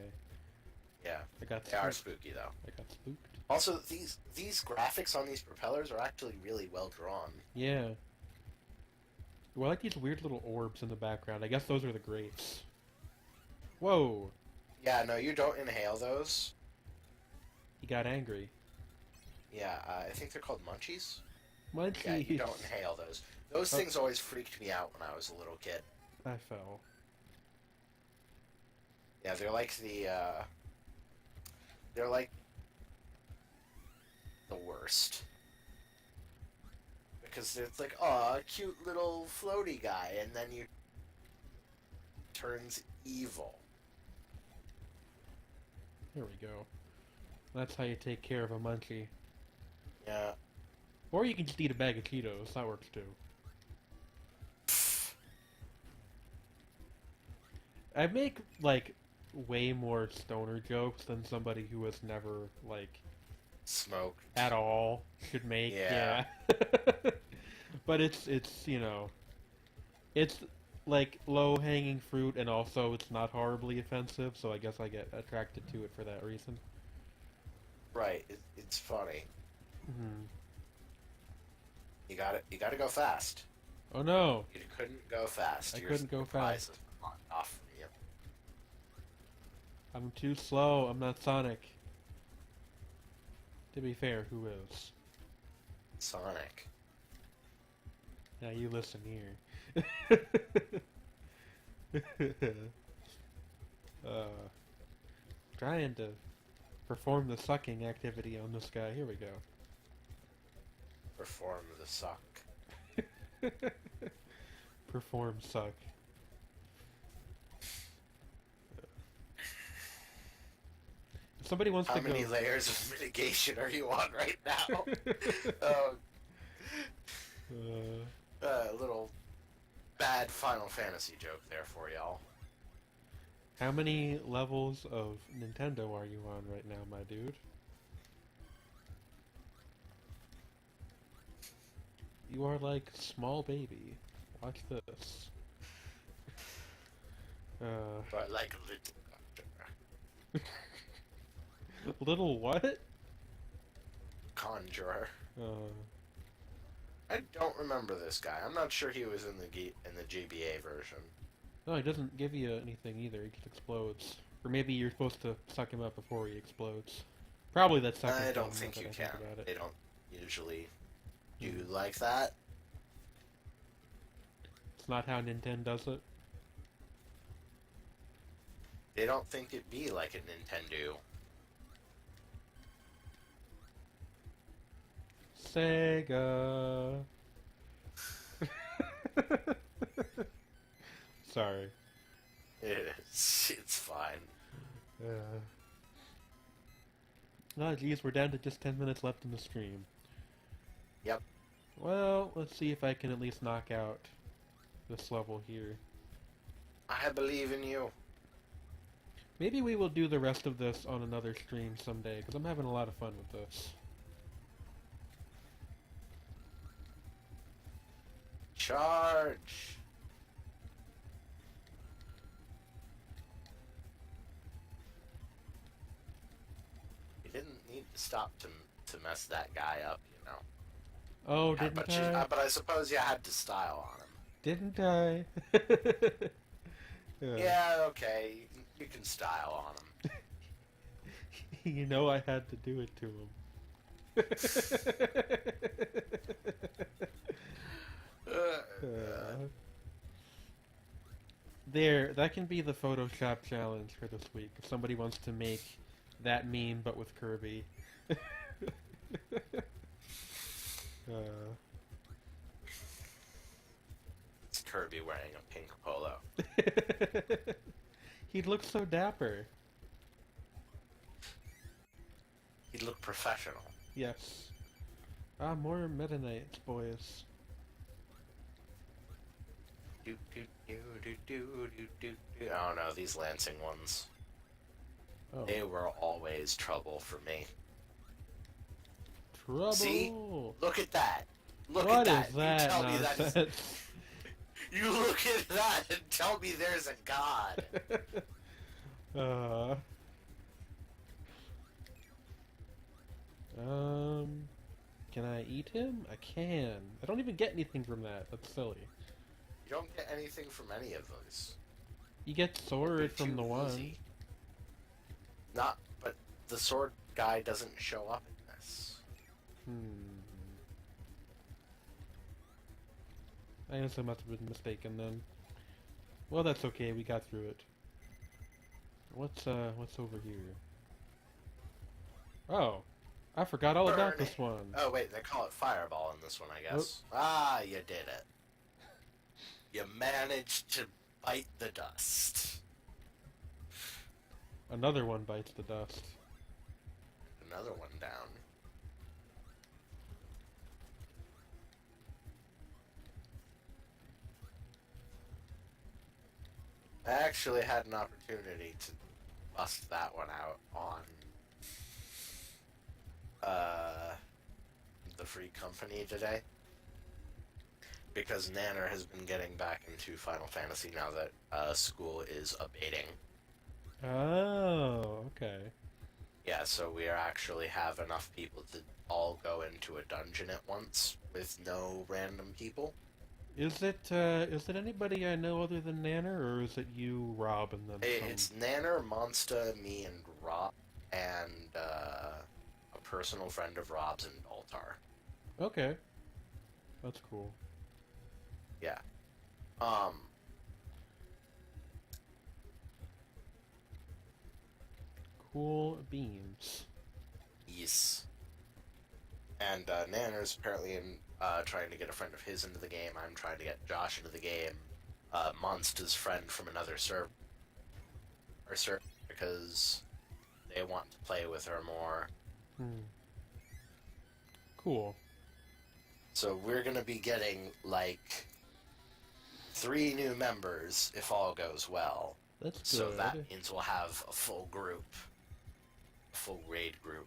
Yeah, I got they are spooked. spooky though. I got spooked. Also, these graphics on these propellers are actually really well drawn. Yeah. Well, I like these weird little orbs in the background. I guess those are the grapes. Whoa! Yeah, no, you don't inhale those. He got angry. Yeah, I think they're called munchies. Munchies! Yeah, you don't inhale those. Those Oh. things always freaked me out when I was a little kid. I fell. Yeah, they're like they're like the worst. Because it's like, oh, a cute little floaty guy, and then you turns evil. There we go. That's how you take care of a munchie. Yeah. Or you can just eat a bag of Cheetos. That works too. I make, like, way more stoner jokes than somebody who has never, like, Smoked. at all should make. Yeah. But it's, you know, it's, like, low-hanging fruit, and also it's not horribly offensive, so I guess I get attracted to it for that reason. Right. It's funny. Hmm. You gotta go fast. Oh no! You couldn't go fast. I couldn't go fast. Off from you. I'm too slow. I'm not Sonic. To be fair, who is? Sonic. Now you listen here. Trying to perform the sucking activity on this guy. Here we go. Perform the suck. Perform suck. If somebody wants How to go. many layers of mitigation are you on right now? A little bad Final Fantasy joke there for y'all. How many levels of Nintendo are you on right now, my dude? You are like small baby. Watch this. But like Little what? Conjurer. Uh, I don't remember this guy. I'm not sure he was in the GBA version. no, he doesn't give you anything either. He just explodes. Or maybe you're supposed to suck him up before he explodes. Probably that second I don't one, think now you that I can. think about it. They don't usually do like that. It's not how Nintendo does it. They don't think it'd be like a Nintendo. Sega. Sorry. It's fine. Oh, geez, we're down to just 10 minutes left in the stream. Yep. Well, let's see if I can at least knock out this level here. I believe in you. Maybe we will do the rest of this on another stream someday, because I'm having a lot of fun with this. Charge. You didn't need to stop to mess that guy up, you know. Oh, Yeah, didn't but I? but I suppose you had to style on him. Didn't I? Yeah, okay. You can style on him. You know I had to do it to him. There, that can be the Photoshop challenge for this week. If somebody wants to make that meme but with Kirby. It's Kirby wearing a pink polo. He looks so dapper. He'd look professional. Yes. Ah, more Meta Knights, boys. Do, do, do, do, do, do, do, do. Oh no, these Lancing ones. Oh. They were always trouble for me. Trouble! See? Look at that. Look What at that. is that You tell me nonsense? that's... You look at that and tell me there's a god. Can I eat him? I can. I don't even get anything from that. That's silly. You don't get anything from any of those. You get sword They're from too the one. easy. Not, but the sword guy doesn't show up in this. I guess I must have been mistaken then. Well, that's okay. We got through it. what's over here? Oh, I forgot all about Burning. this one. Oh wait, they call it fireball in this one, I Oh. guess. Ah, you did it. You managed to bite the dust. Another one bites the dust. Another one down. I actually had an opportunity to bust that one out on the free company today. Because Nanner has been getting back into Final Fantasy now that school is abating. Oh, okay. Yeah, so we actually have enough people to all go into a dungeon at once with no random people. Is it anybody I know other than Nanner, or is it you, Rob, and then some? It's Nanner, Monsta, me, and Rob, and a personal friend of Rob's and Altar. Okay, that's cool. Yeah. Cool beans. Yes. And Nanner's apparently trying to get a friend of his into the game. I'm trying to get Josh into the game. Monsta's friend from another server, because they want to play with her more. Cool. So we're gonna be getting like 3 new members if all goes well. That's good. So that means we'll have a full group, a full raid group.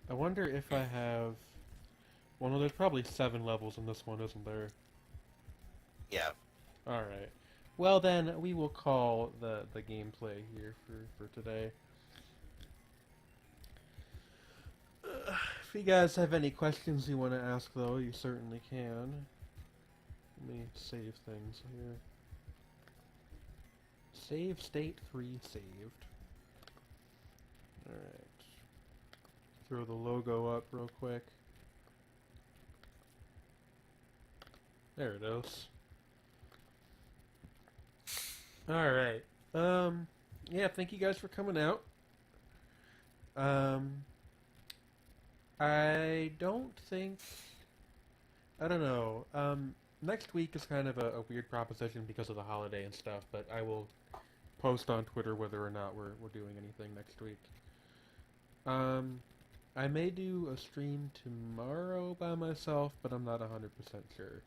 I wonder if I have. Well, no, there's probably 7 levels in this one, isn't there? Yeah. All right. Well, then we will call the gameplay here for today. If you guys have any questions you want to ask, though, you certainly can. Let me save things here. Save state 3 saved. Alright. Throw the logo up real quick. There it is. Alright. Yeah, thank you guys for coming out. I don't think... I don't know. Next week is kind of a weird proposition because of the holiday and stuff, but I will post on Twitter whether or not we're doing anything next week. I may do a stream tomorrow by myself, but I'm not 100% sure.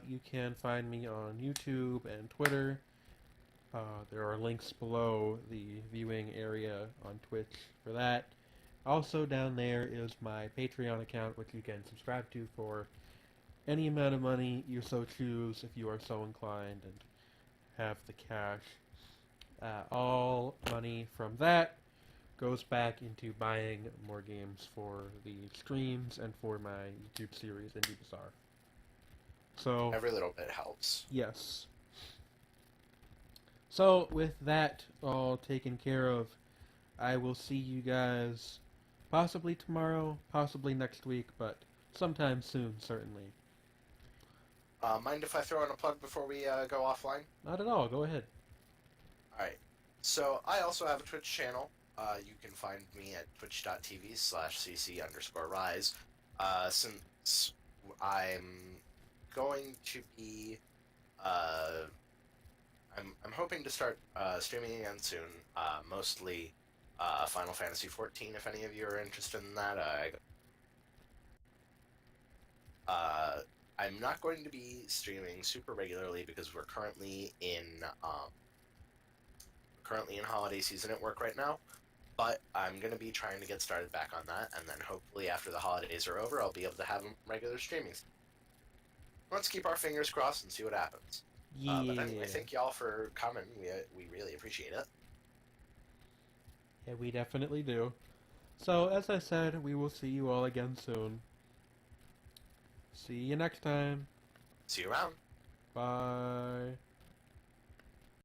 You can find me on YouTube and Twitter. There are links below the viewing area on Twitch for that. Also down there is my Patreon account, which you can subscribe to for any amount of money you so choose if you are so inclined and have the cash. All money from that goes back into buying more games for the streams and for my YouTube series, Indie Bazaar. So Every little bit helps. yes. So with that all taken care of, I will see you guys possibly tomorrow, possibly next week, but sometime soon, certainly. Mind if I throw in a plug before we go offline? Not at all. Go ahead. Alright. So, I also have a Twitch channel. You can find me at twitch.tv/cc_rise. Since I'm going to be... I'm hoping to start streaming again soon. Mostly Final Fantasy XIV, if any of you are interested in that. I'm not going to be streaming super regularly because we're currently in holiday season at work right now. But I'm going to be trying to get started back on that, and then hopefully after the holidays are over, I'll be able to have regular streaming. Let's keep our fingers crossed and see what happens. Yeah. But anyway, thank y'all for coming. We really appreciate it. Yeah, we definitely do. So, as I said, we will see you all again soon. See you next time. See you around. Bye.